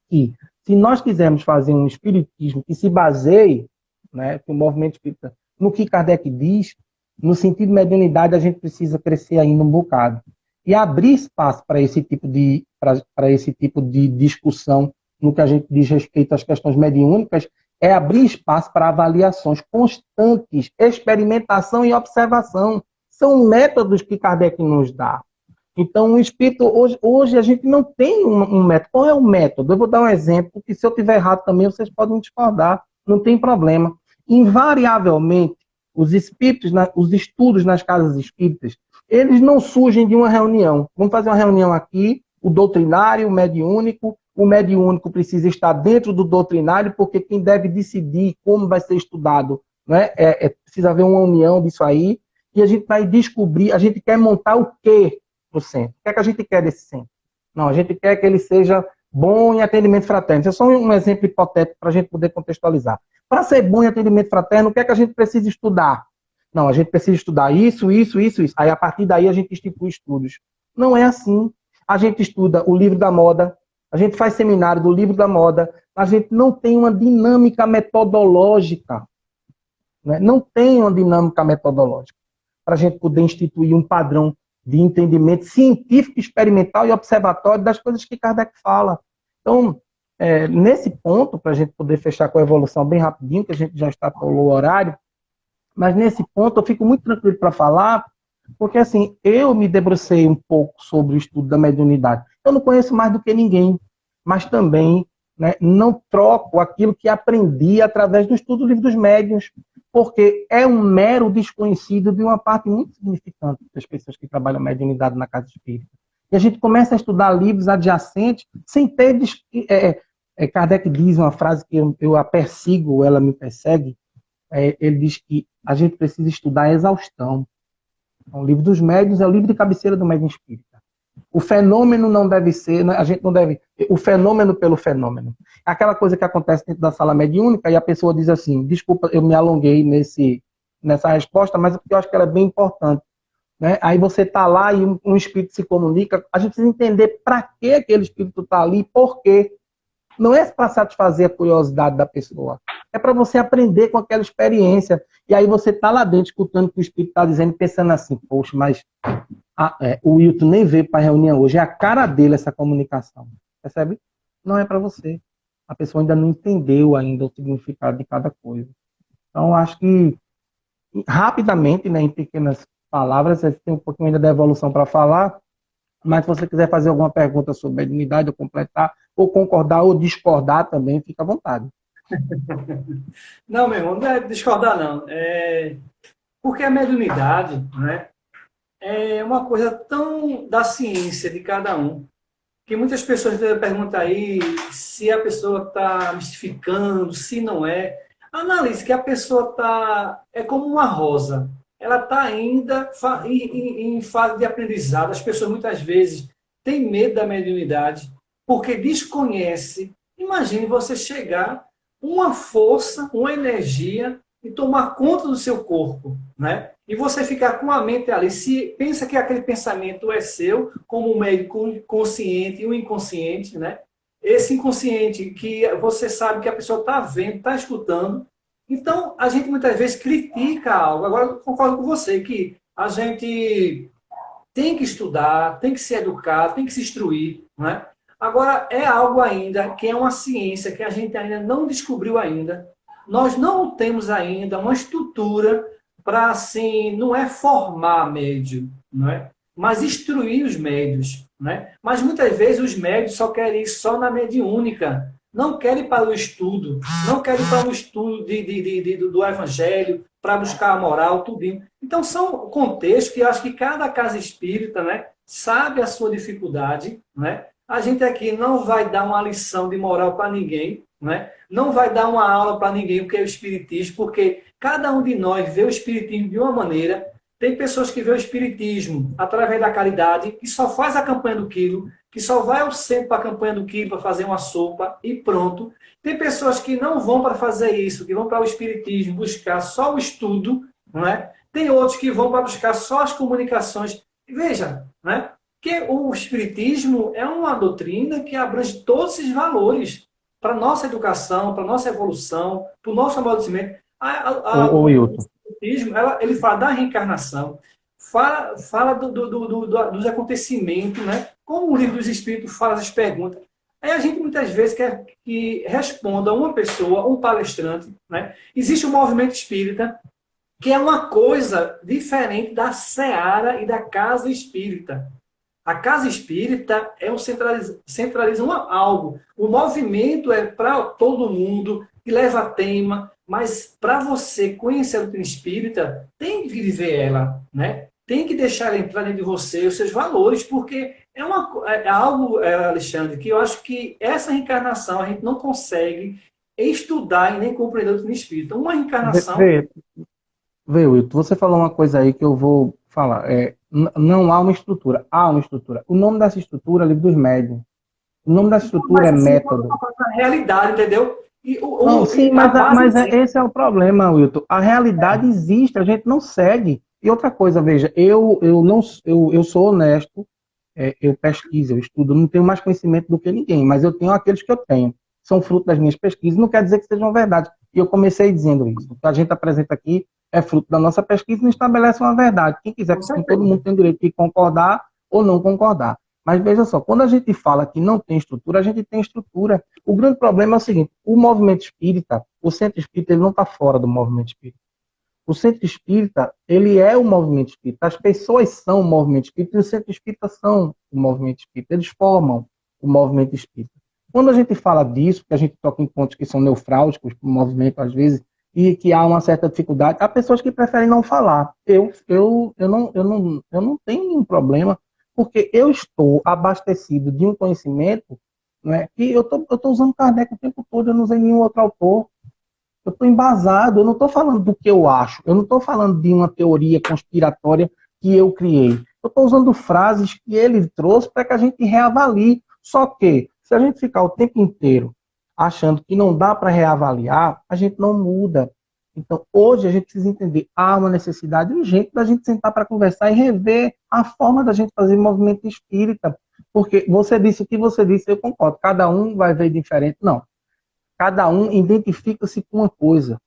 que, se nós quisermos fazer um espiritismo que se baseie, né, que o movimento espírita, no que Kardec diz, no sentido de mediunidade, a gente precisa crescer ainda um bocado. E abrir espaço para esse tipo de discussão no que a gente diz respeito às questões mediúnicas, é abrir espaço para avaliações constantes, experimentação e observação. São métodos que Kardec nos dá. Então, o espírito, hoje a gente não tem um método. Qual é o método? Eu vou dar um exemplo, que se eu tiver errado também, vocês podem discordar, não tem problema. Invariavelmente, os espíritos, os estudos nas casas espíritas, eles não surgem de uma reunião. Vamos fazer uma reunião aqui, o doutrinário, o mediúnico precisa estar dentro do doutrinário, porque quem deve decidir como vai ser estudado, né? Precisa haver uma união disso aí, e a gente vai descobrir, a gente quer montar o quê no centro? O que é que a gente quer desse centro? Não, a gente quer que ele seja bom em atendimento fraterno. Isso é só um exemplo hipotético para a gente poder contextualizar. Para ser bom em atendimento fraterno, o que é que a gente precisa estudar? Não, a gente precisa estudar isso. Aí, a partir daí, a gente institui estudos. Não é assim. A gente estuda o livro da moda, a gente faz seminário do livro da moda, a gente não tem uma dinâmica metodológica. Né? Não tem uma dinâmica metodológica para a gente poder instituir um padrão de entendimento científico, experimental e observatório das coisas que Kardec fala. Então, nesse ponto, para a gente poder fechar com a evolução bem rapidinho, que a gente já está pelo horário, mas nesse ponto eu fico muito tranquilo para falar, porque assim, eu me debrucei um pouco sobre o estudo da mediunidade. Eu não conheço mais do que ninguém, mas também, né, não troco aquilo que aprendi através do estudo do livro dos médiuns, porque é um mero desconhecido de uma parte muito significante das pessoas que trabalham mediunidade na casa espírita. E a gente começa a estudar livros adjacentes sem ter... Kardec diz uma frase que eu a persigo, ela me persegue, ele diz que a gente precisa estudar a exaustão. Então, o livro dos médiuns é o livro de cabeceira do médium espírita. O fenômeno não deve ser, a gente não deve, o fenômeno pelo fenômeno. Aquela coisa que acontece dentro da sala mediúnica e a pessoa diz assim, desculpa, eu me alonguei nessa resposta, mas eu acho que ela é bem importante. Né? Aí você está lá e um espírito se comunica, a gente precisa entender para que aquele espírito está ali, por quê. Não é para satisfazer a curiosidade da pessoa, é para você aprender com aquela experiência. E aí você está lá dentro, escutando o que o espírito está dizendo, pensando assim, poxa, mas o Wilton nem veio para a reunião hoje, é a cara dele essa comunicação. Percebe? Não é para você. A pessoa ainda não entendeu ainda o significado de cada coisa. Então, acho que, rapidamente, né, em pequenas palavras, você tem um pouquinho ainda da evolução para falar, mas se você quiser fazer alguma pergunta sobre mediunidade, ou completar, ou concordar, ou discordar também, fica à vontade. Não, meu irmão, não é discordar, não. Porque a mediunidade, né, é uma coisa tão da ciência de cada um. que muitas pessoas perguntam aí se a pessoa está mistificando, se não é. Analise que a pessoa está. É como uma rosa. Ela está ainda em fase de aprendizado. As pessoas muitas vezes têm medo da mediunidade porque desconhece. Imagine você chegar uma força, uma energia e tomar conta do seu corpo, né? E você ficar com a mente ali, se pensa que aquele pensamento é seu, como um médico consciente e um inconsciente, né? Esse inconsciente que você sabe que a pessoa está vendo, está escutando. Então, a gente muitas vezes critica algo. Agora, eu concordo com você que a gente tem que estudar, tem que se educar, tem que se instruir, né? Agora, é algo ainda que é uma ciência que a gente ainda não descobriu ainda. Nós não temos ainda uma estrutura para, assim, não é formar médio, não é? Mas instruir os médios, né? Mas muitas vezes os médios só querem ir só na mediúnica, não querem ir para o estudo, não querem ir para o estudo do evangelho, para buscar a moral, tudo. Então, são contextos que eu acho que cada casa espírita, né, sabe a sua dificuldade, né? A gente aqui não vai dar uma lição de moral para ninguém, né? Não vai dar uma aula para ninguém o que é o espiritismo, porque cada um de nós vê o espiritismo de uma maneira. Tem pessoas que vê o espiritismo através da caridade, que só faz a campanha do quilo, que só vai ao centro para a campanha do quilo para fazer uma sopa e pronto. Tem pessoas que não vão para fazer isso, que vão para o espiritismo buscar só o estudo, não é? Tem outros que vão para buscar só as comunicações. Veja, né? Que o espiritismo é uma doutrina que abrange todos esses valores para a nossa educação, para a nossa evolução, para o nosso amadurecimento. Ô, Wilton. O espiritismo, ele fala da reencarnação, fala dos acontecimentos, né? Como o livro dos Espíritos fala as perguntas. Aí a gente muitas vezes quer que responda uma pessoa, um palestrante, né? Existe o movimento espírita, que é uma coisa diferente da seara e da casa espírita. A casa espírita é centraliza algo. O movimento é para todo mundo, que leva tema, mas para você conhecer a doutrina espírita, tem que viver ela, né? Tem que deixar ela entrar dentro de você, os seus valores, porque é algo, Alexandre, que eu acho que essa reencarnação a gente não consegue estudar e nem compreender a doutrina espírita. Uma reencarnação. Vê, Wilton, você falou uma coisa aí que eu vou falar. Não há uma estrutura. Há uma estrutura. O nome dessa estrutura é Livro dos Médiuns. O nome dessa estrutura é método. A realidade, entendeu? Não, sim, mas esse é o problema, Wilton. A realidade existe, a gente não segue. E outra coisa, veja, eu sou honesto, eu pesquiso, eu estudo, não tenho mais conhecimento do que ninguém, mas eu tenho aqueles que eu tenho. São fruto das minhas pesquisas, não quer dizer que sejam verdade. E eu comecei dizendo isso. O que a gente apresenta aqui é fruto da nossa pesquisa e não estabelece uma verdade. Quem quiser, todo mundo tem o direito de concordar ou não concordar. Mas veja só, quando a gente fala que não tem estrutura, a gente tem estrutura. O grande problema é o seguinte, o movimento espírita, o centro espírita, ele não está fora do movimento espírita. O centro espírita, ele é o movimento espírita. As pessoas são o movimento espírita e o centro espírita são o movimento espírita. Eles formam o movimento espírita. Quando a gente fala disso, que a gente toca em pontos que são neufrálgicos para o movimento, às vezes, e que há uma certa dificuldade, há pessoas que preferem não falar. Eu não tenho nenhum problema, porque eu estou abastecido de um conhecimento, né, que eu estou usando Kardec o tempo todo, eu não usei nenhum outro autor. Eu estou embasado, eu não estou falando do que eu acho, eu não estou falando de uma teoria conspiratória que eu criei. Eu estou usando frases que ele trouxe para que a gente reavalie. Só que, se a gente ficar o tempo inteiro achando que não dá para reavaliar, a gente não muda. Então, hoje a gente precisa entender, há uma necessidade urgente da gente sentar para conversar e rever a forma da gente fazer movimento espírita. Porque você disse o que você disse, eu concordo, cada um vai ver diferente. Não. Cada um identifica-se com uma coisa.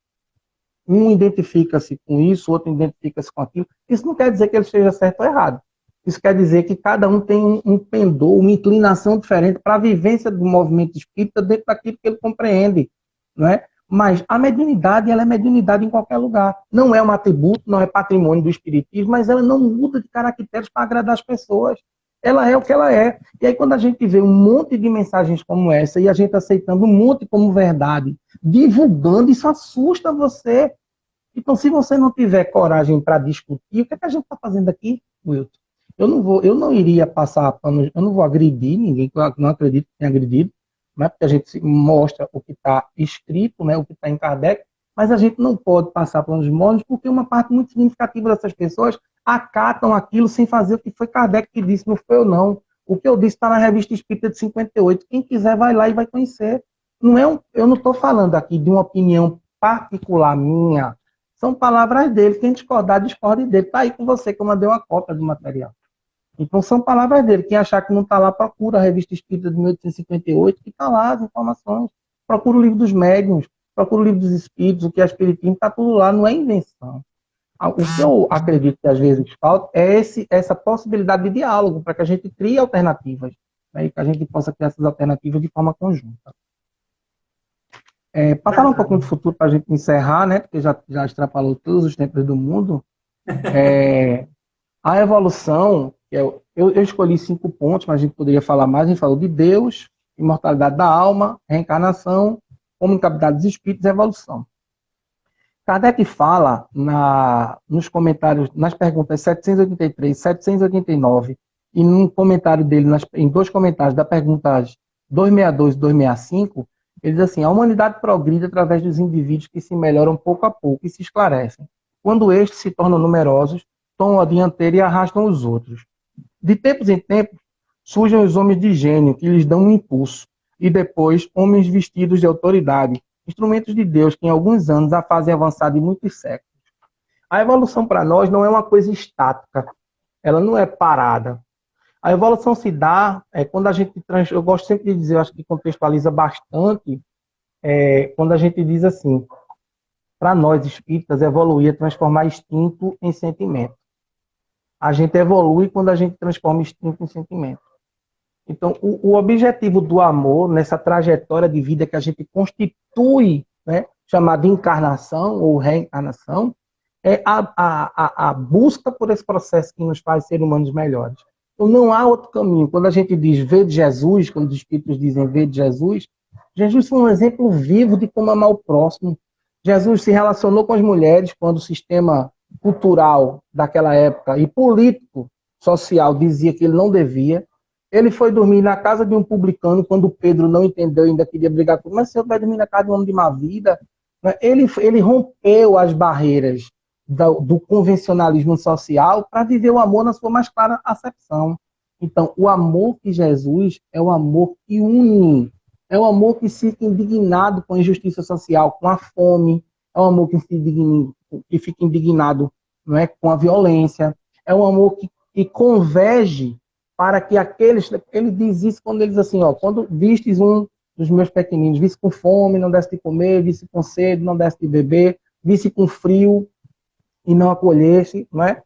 Um identifica-se com isso, outro identifica-se com aquilo. Isso não quer dizer que ele esteja certo ou errado. Isso quer dizer que cada um tem um pendor, uma inclinação diferente para a vivência do movimento espírita dentro daquilo que ele compreende. Não é? Mas a mediunidade, ela é mediunidade em qualquer lugar. Não é um atributo, não é patrimônio do espiritismo, mas ela não muda de caracteres para agradar as pessoas. Ela é o que ela é. E aí quando a gente vê um monte de mensagens como essa e a gente aceitando um monte como verdade, divulgando, isso assusta você. Então, se você não tiver coragem para discutir, o que é que a gente está fazendo aqui, Wilton? Eu não iria passar pano, eu não vou agredir ninguém, que eu não acredito que tenha agredido, né, porque a gente mostra o que está escrito, né, o que está em Kardec, mas a gente não pode passar panos mornos porque uma parte muito significativa dessas pessoas acatam aquilo sem fazer o que foi Kardec que disse, não foi eu não. O que eu disse está na Revista Espírita de 58. Quem quiser vai lá e vai conhecer. Eu não estou falando aqui de uma opinião particular minha, são palavras dele. Quem discordar, discorde dele. Está aí com você que eu mandei uma cópia do material. Então são palavras dele. Quem achar que não está lá, procura a Revista Espírita de 1858, que está lá as informações. Procura o livro dos médiuns, procura o livro dos espíritos, o que é espiritismo, está tudo lá, não é invenção. O que eu acredito que às vezes falta é essa possibilidade de diálogo, para que a gente crie alternativas, né, e que a gente possa criar essas alternativas de forma conjunta. Para falar um pouquinho do futuro, para a gente encerrar, né, porque já extrapolou todos os tempos do mundo, a evolução, eu escolhi 5 pontos, mas a gente poderia falar mais. A gente falou de Deus, imortalidade da alma, reencarnação, comunicabilidade dos espíritos e evolução. Kardec fala nos comentários, nas perguntas 783 e 789, e num comentário dele, em 2 comentários da perguntas 262 e 265, ele diz assim: a humanidade progride através dos indivíduos que se melhoram pouco a pouco e se esclarecem. Quando estes se tornam numerosos, tomam a dianteira e arrastam os outros. De tempos em tempos, surgem os homens de gênio, que lhes dão um impulso, e depois, homens vestidos de autoridade, instrumentos de Deus que em alguns anos a fazem avançar de muitos séculos. A evolução para nós não é uma coisa estática, ela não é parada. A evolução se dá quando a gente, eu gosto sempre de dizer, eu acho que contextualiza bastante, quando a gente diz assim, para nós espíritas, evoluir é transformar instinto em sentimento. A gente evolui quando a gente transforma instinto em sentimento. Então, o objetivo do amor, nessa trajetória de vida que a gente constitui, né, chamada encarnação ou reencarnação, é a busca por esse processo que nos faz ser humanos melhores. Então, não há outro caminho. Quando a gente diz ver de Jesus, quando os espíritos dizem ver de Jesus, Jesus foi um exemplo vivo de como amar o próximo. Jesus se relacionou com as mulheres quando o sistema cultural daquela época e político, social, dizia que ele não devia. Ele foi dormir na casa de um publicano quando Pedro não entendeu e ainda queria brigar com ele. Mas o senhor vai dormir na casa de um homem de má vida? Ele rompeu as barreiras do convencionalismo social para viver o amor na sua mais clara acepção. Então, o amor de Jesus é o amor que une, é o amor que fica indignado com a injustiça social, com a fome, é um amor que fica indignado, não é, com a violência, é um amor que converge para que ele diz isso quando ele diz assim, ó, quando vistes um dos meus pequeninos, visse com fome, não desse de comer, visse com sede, não desse de beber, visse com frio e não acolhesse, né?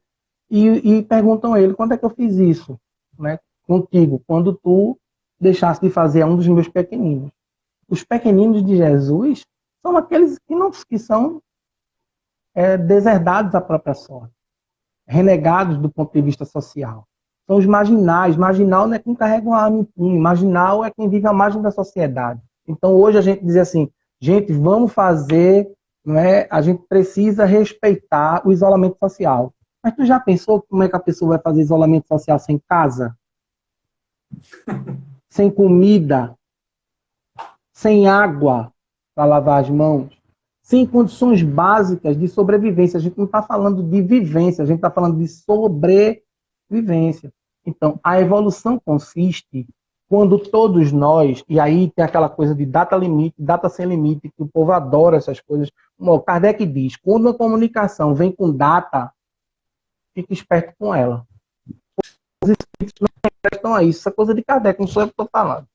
E perguntam a ele, quando é que eu fiz isso, né, contigo? Quando tu deixaste de fazer a um dos meus pequeninos. Os pequeninos de Jesus são aqueles que são deserdados à própria sorte, renegados do ponto de vista social. São os marginais. Marginal não é quem carrega uma arma em punho. Marginal é quem vive à margem da sociedade. Então, hoje a gente diz assim, gente, vamos fazer, não é? A gente precisa respeitar o isolamento social. Mas tu já pensou como é que a pessoa vai fazer isolamento social sem casa? Sem comida? Sem água para lavar as mãos? Sem condições básicas de sobrevivência? A gente não está falando de vivência, a gente está falando de sobrevivência. Então, a evolução consiste quando todos nós, e aí tem aquela coisa de data limite, data sem limite, que o povo adora essas coisas. O Kardec diz, quando a comunicação vem com data, fique esperto com ela. Os espíritos não prestam a isso. Essa coisa de Kardec, não sou eu que estou falando.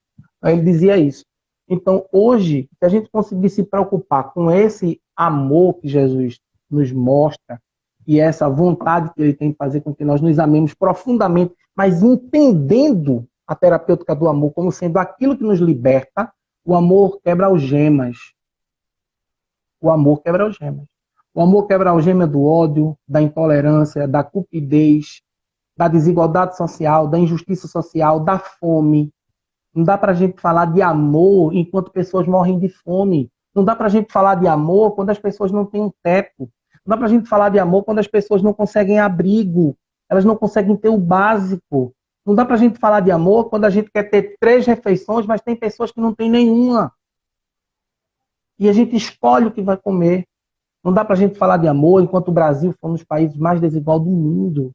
Ele dizia isso. Então, hoje, se a gente conseguir se preocupar com esse amor que Jesus nos mostra, e essa vontade que ele tem de fazer com que nós nos amemos profundamente, mas entendendo a terapêutica do amor como sendo aquilo que nos liberta, o amor quebra algemas. O amor quebra algemas. O amor quebra a algema do ódio, da intolerância, da cupidez, da desigualdade social, da injustiça social, da fome. Não dá para a gente falar de amor enquanto pessoas morrem de fome. Não dá para a gente falar de amor quando as pessoas não têm um teto. Não dá para a gente falar de amor quando as pessoas não conseguem abrigo. Elas não conseguem ter o básico. Não dá para a gente falar de amor quando a gente quer ter 3 refeições, mas tem pessoas que não têm nenhuma. E a gente escolhe o que vai comer. Não dá para a gente falar de amor enquanto o Brasil for um dos países mais desiguais do mundo,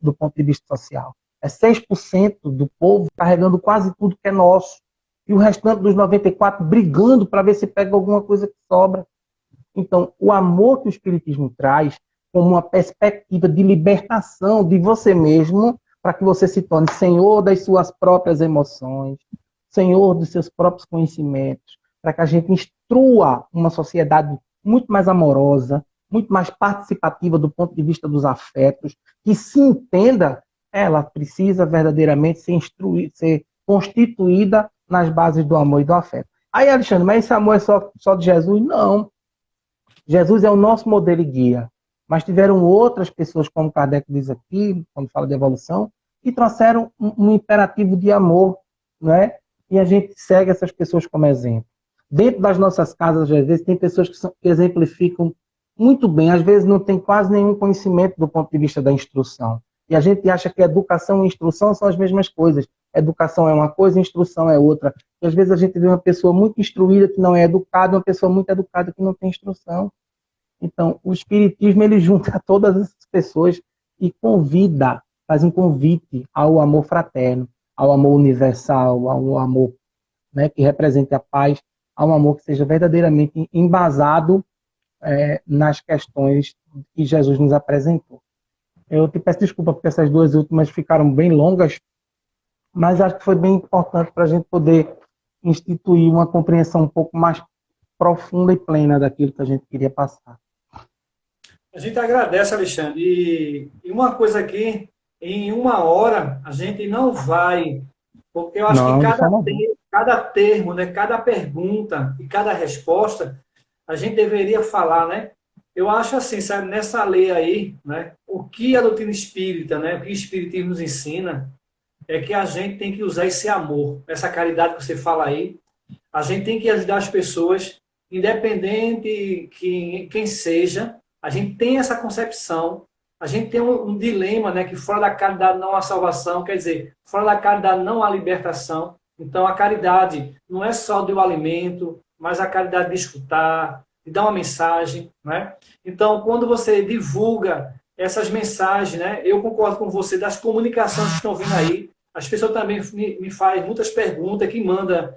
do ponto de vista social. É 6% do povo carregando quase tudo que é nosso. E o restante dos 94% brigando para ver se pega alguma coisa que sobra. Então, o amor que o Espiritismo traz como uma perspectiva de libertação de você mesmo, para que você se torne senhor das suas próprias emoções, senhor dos seus próprios conhecimentos, para que a gente instrua uma sociedade muito mais amorosa, muito mais participativa do ponto de vista dos afetos, que se entenda, ela precisa verdadeiramente ser constituída nas bases do amor e do afeto. Aí, Alexandre, mas esse amor é só de Jesus? Não. Jesus é o nosso modelo e guia. Mas tiveram outras pessoas, como Kardec diz aqui, quando fala de evolução, que trouxeram um imperativo de amor, não é? E a gente segue essas pessoas como exemplo. Dentro das nossas casas, às vezes, tem pessoas que exemplificam muito bem, às vezes não tem quase nenhum conhecimento do ponto de vista da instrução. E a gente acha que educação e instrução são as mesmas coisas. Educação é uma coisa, instrução é outra. E às vezes a gente vê uma pessoa muito instruída que não é educada, uma pessoa muito educada que não tem instrução. Então, o Espiritismo, ele junta todas essas pessoas e convida, faz um convite ao amor fraterno, ao amor universal, ao amor, né, que represente a paz, ao amor que seja verdadeiramente embasado nas questões que Jesus nos apresentou. Eu te peço desculpa porque essas 2 últimas ficaram bem longas, mas acho que foi bem importante para a gente poder instituir uma compreensão um pouco mais profunda e plena daquilo que a gente queria passar. A gente agradece, Alexandre. E uma coisa aqui, em 1 hora, a gente não vai, porque eu acho que cada termo, né, cada pergunta e cada resposta, a gente deveria falar, né? Eu acho assim, sabe, nessa lei aí, né, o que a doutrina espírita, né, o que o espiritismo nos ensina, é que a gente tem que usar esse amor, essa caridade que você fala aí. A gente tem que ajudar as pessoas, independente quem seja. A gente tem essa concepção, a gente tem um dilema, né, que fora da caridade não há salvação, quer dizer, fora da caridade não há libertação. Então, a caridade não é só do alimento, mas a caridade de escutar, de dar uma mensagem, né? Então, quando você divulga essas mensagens, né, eu concordo com você, das comunicações que estão vindo aí, as pessoas também me fazem muitas perguntas, que mandam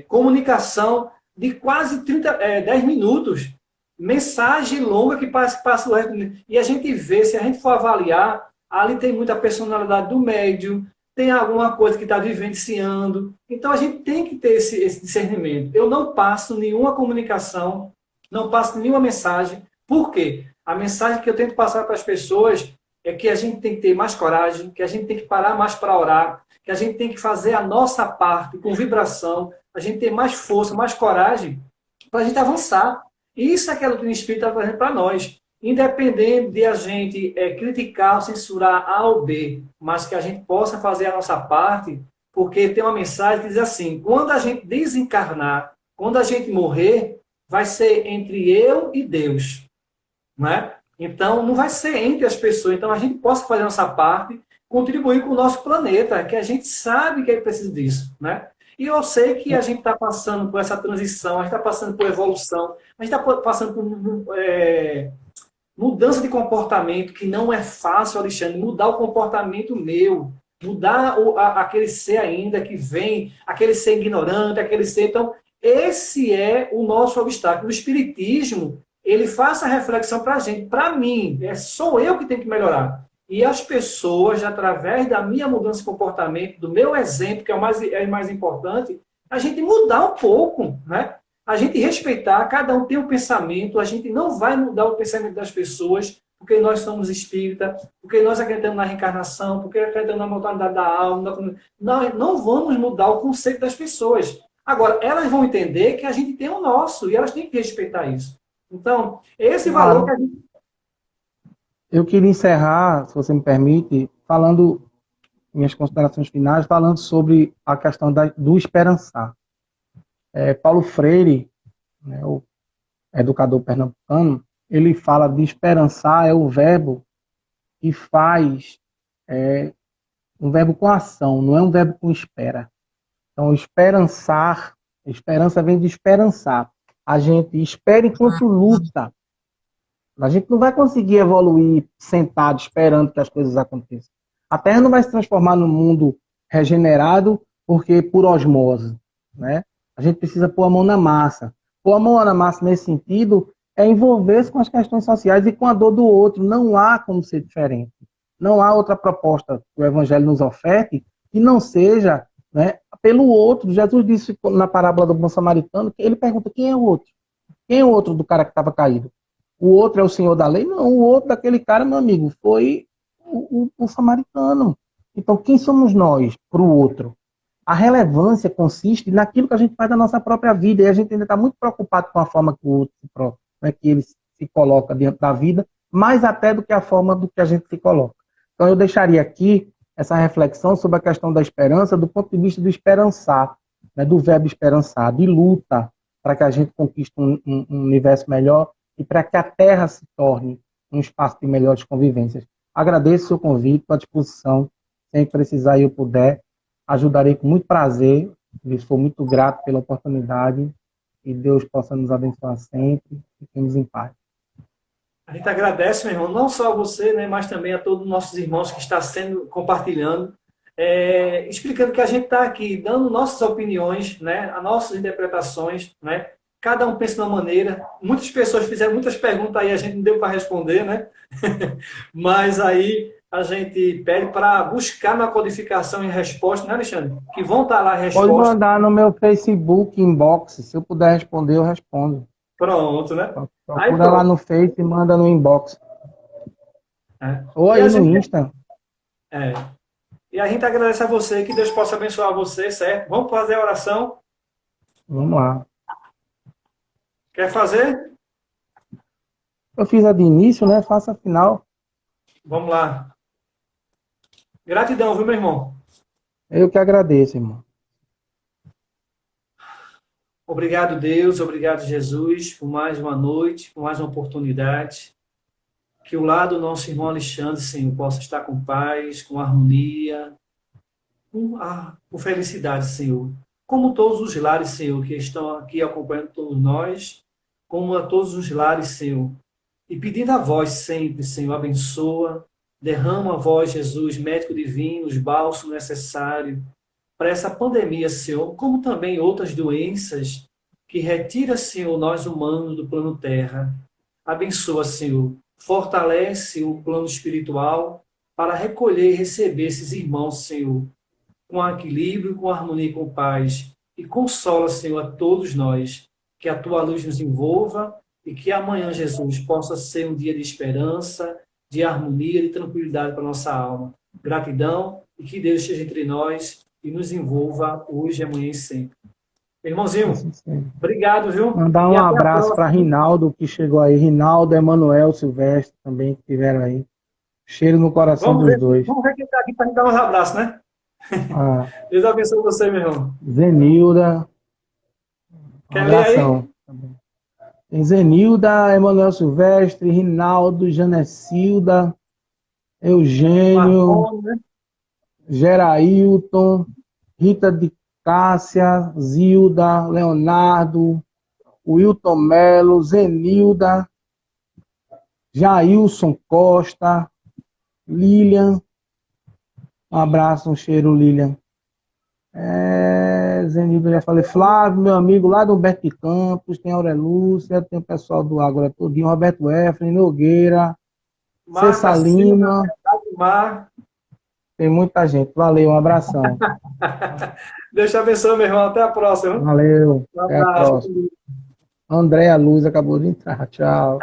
comunicação de quase 10 minutos, mensagem longa que passa o resto. E a gente vê, se a gente for avaliar, ali tem muita personalidade do médium, tem alguma coisa que está vivenciando. Então a gente tem que ter esse discernimento. Eu não passo nenhuma comunicação, não passo nenhuma mensagem. Por quê? A mensagem que eu tento passar para as pessoas é que a gente tem que ter mais coragem, que a gente tem que parar mais para orar, que a gente tem que fazer a nossa parte com vibração, a gente ter mais força, mais coragem para a gente avançar. E isso é que a doutrina espírita está trazendo para nós. Independente de a gente criticar ou censurar A ou B, mas que a gente possa fazer a nossa parte, porque tem uma mensagem que diz assim, quando a gente desencarnar, quando a gente morrer, vai ser entre eu e Deus. Não é? Então, não vai ser entre as pessoas. Então, a gente possa fazer a nossa parte, contribuir com o nosso planeta, que a gente sabe que é preciso disso, né? E eu sei que a gente está passando por essa transição, a gente está passando por evolução, a gente está passando por mudança de comportamento, que não é fácil, Alexandre, mudar o comportamento meu, mudar aquele ser ainda que vem, aquele ser ignorante, aquele ser... Então, esse é o nosso obstáculo. O Espiritismo, ele faz a reflexão para a gente, para mim, sou eu que tenho que melhorar. E as pessoas, através da minha mudança de comportamento, do meu exemplo, que é o mais importante, a gente mudar um pouco, né? A gente respeitar, cada um tem um pensamento, a gente não vai mudar o pensamento das pessoas, porque nós somos espírita, porque nós acreditamos na reencarnação, porque acreditamos na mortalidade da alma. Não vamos mudar o conceito das pessoas. Agora, elas vão entender que a gente tem o nosso, e elas têm que respeitar isso. Então, esse valor que a gente... Eu queria encerrar, se você me permite, falando, minhas considerações finais, falando sobre a questão do esperançar. Paulo Freire, né, educador pernambucano, ele fala de esperançar, é o verbo que faz, um verbo com ação, não é um verbo com espera. Então, esperançar, esperança vem de esperançar. A gente espera enquanto luta. A gente não vai conseguir evoluir sentado, esperando que as coisas aconteçam. A Terra não vai se transformar num mundo regenerado porque por osmose, né? A gente precisa pôr a mão na massa. Pôr a mão na massa nesse sentido é envolver-se com as questões sociais e com a dor do outro. Não há como ser diferente. Não há outra proposta que o Evangelho nos oferte que não seja, né, pelo outro. Jesus disse na parábola do bom samaritano, que ele pergunta quem é o outro? Quem é o outro do cara que estava caído? O outro é o senhor da lei? Não, o outro daquele cara, meu amigo, foi o samaritano. Então, quem somos nós para o outro? A relevância consiste naquilo que a gente faz da nossa própria vida, e a gente ainda está muito preocupado com a forma que o outro né, que ele se coloca diante da vida, mais até do que a forma do que a gente se coloca. Então, eu deixaria aqui essa reflexão sobre a questão da esperança do ponto de vista do esperançar, né, do verbo esperançar, de luta para que a gente conquiste um universo melhor e para que a Terra se torne um espaço de melhores convivências. Agradeço o seu convite, estou à disposição, sempre precisar e eu puder, ajudarei com muito prazer, estou muito grato pela oportunidade, e Deus possa nos abençoar sempre, fiquemos em paz. A gente agradece, meu irmão, não só a você, né, mas também a todos os nossos irmãos que estão sendo compartilhando, explicando que a gente está aqui dando nossas opiniões, né, as nossas interpretações, né, cada um pensa de uma maneira. Muitas pessoas fizeram muitas perguntas aí, a gente não deu para responder, né? Mas aí a gente pede para buscar na codificação e resposta, né, Alexandre? Que vão estar lá a resposta. Pode mandar no meu Facebook inbox, se eu puder responder, eu respondo. Pronto, né? Procura lá no Face e manda no inbox. Ou aí no Insta. E a gente agradece a você, que Deus possa abençoar você, certo? Vamos fazer a oração? Vamos lá. Quer fazer? Eu fiz a de início, né? Faça a final. Vamos lá. Gratidão, viu, meu irmão? Eu que agradeço, irmão. Obrigado, Deus. Obrigado, Jesus, por mais uma noite, por mais uma oportunidade. Que o lado do nosso irmão Alexandre, Senhor, possa estar com paz, com harmonia, com felicidade, Senhor. Como todos os lares, Senhor, que estão aqui acompanhando todos nós, como a todos os lares, Senhor. E pedindo a vós sempre, Senhor, abençoa, derrama a vós, Jesus, médico divino, os bálsamos necessários para essa pandemia, Senhor, como também outras doenças que retira, Senhor, nós humanos do plano Terra. Abençoa, Senhor, fortalece o plano espiritual para recolher e receber esses irmãos, Senhor, com equilíbrio, com harmonia e com paz. E consola, Senhor, a todos nós, que a tua luz nos envolva e que amanhã, Jesus, possa ser um dia de esperança, de harmonia, de tranquilidade para a nossa alma. Gratidão e que Deus esteja entre nós e nos envolva hoje, amanhã e sempre. Irmãozinho, obrigado, viu? Mandar um abraço para Rinaldo, que chegou aí. Rinaldo, Emanuel, Silvestre, também, que estiveram aí. Cheiro no coração dos dois. Vamos ver quem está aqui para dar uns abraços, né? Deus abençoe você, meu irmão. Zenilda. Quer abração. Ler aí? Tem Zenilda, Emanuel Silvestre, Rinaldo, Janecilda, Eugênio, Marconi, né? Gerailton, Rita de Cássia, Zilda, Leonardo, Wilton Melo, Zenilda, Jailson Costa, Lilian. Um abraço, um cheiro, Lilian. Zenilda, já falei. Flávio, meu amigo lá do Humberto de Campos, tem Aurelúcia, tem o pessoal do Ágora todinho, Roberto Efren, Nogueira, Cessa Lima. Tem muita gente. Valeu, um abração. Deus te abençoe, meu irmão. Até a próxima. Valeu. Até a próxima. Andréa Luz acabou de entrar. Tchau.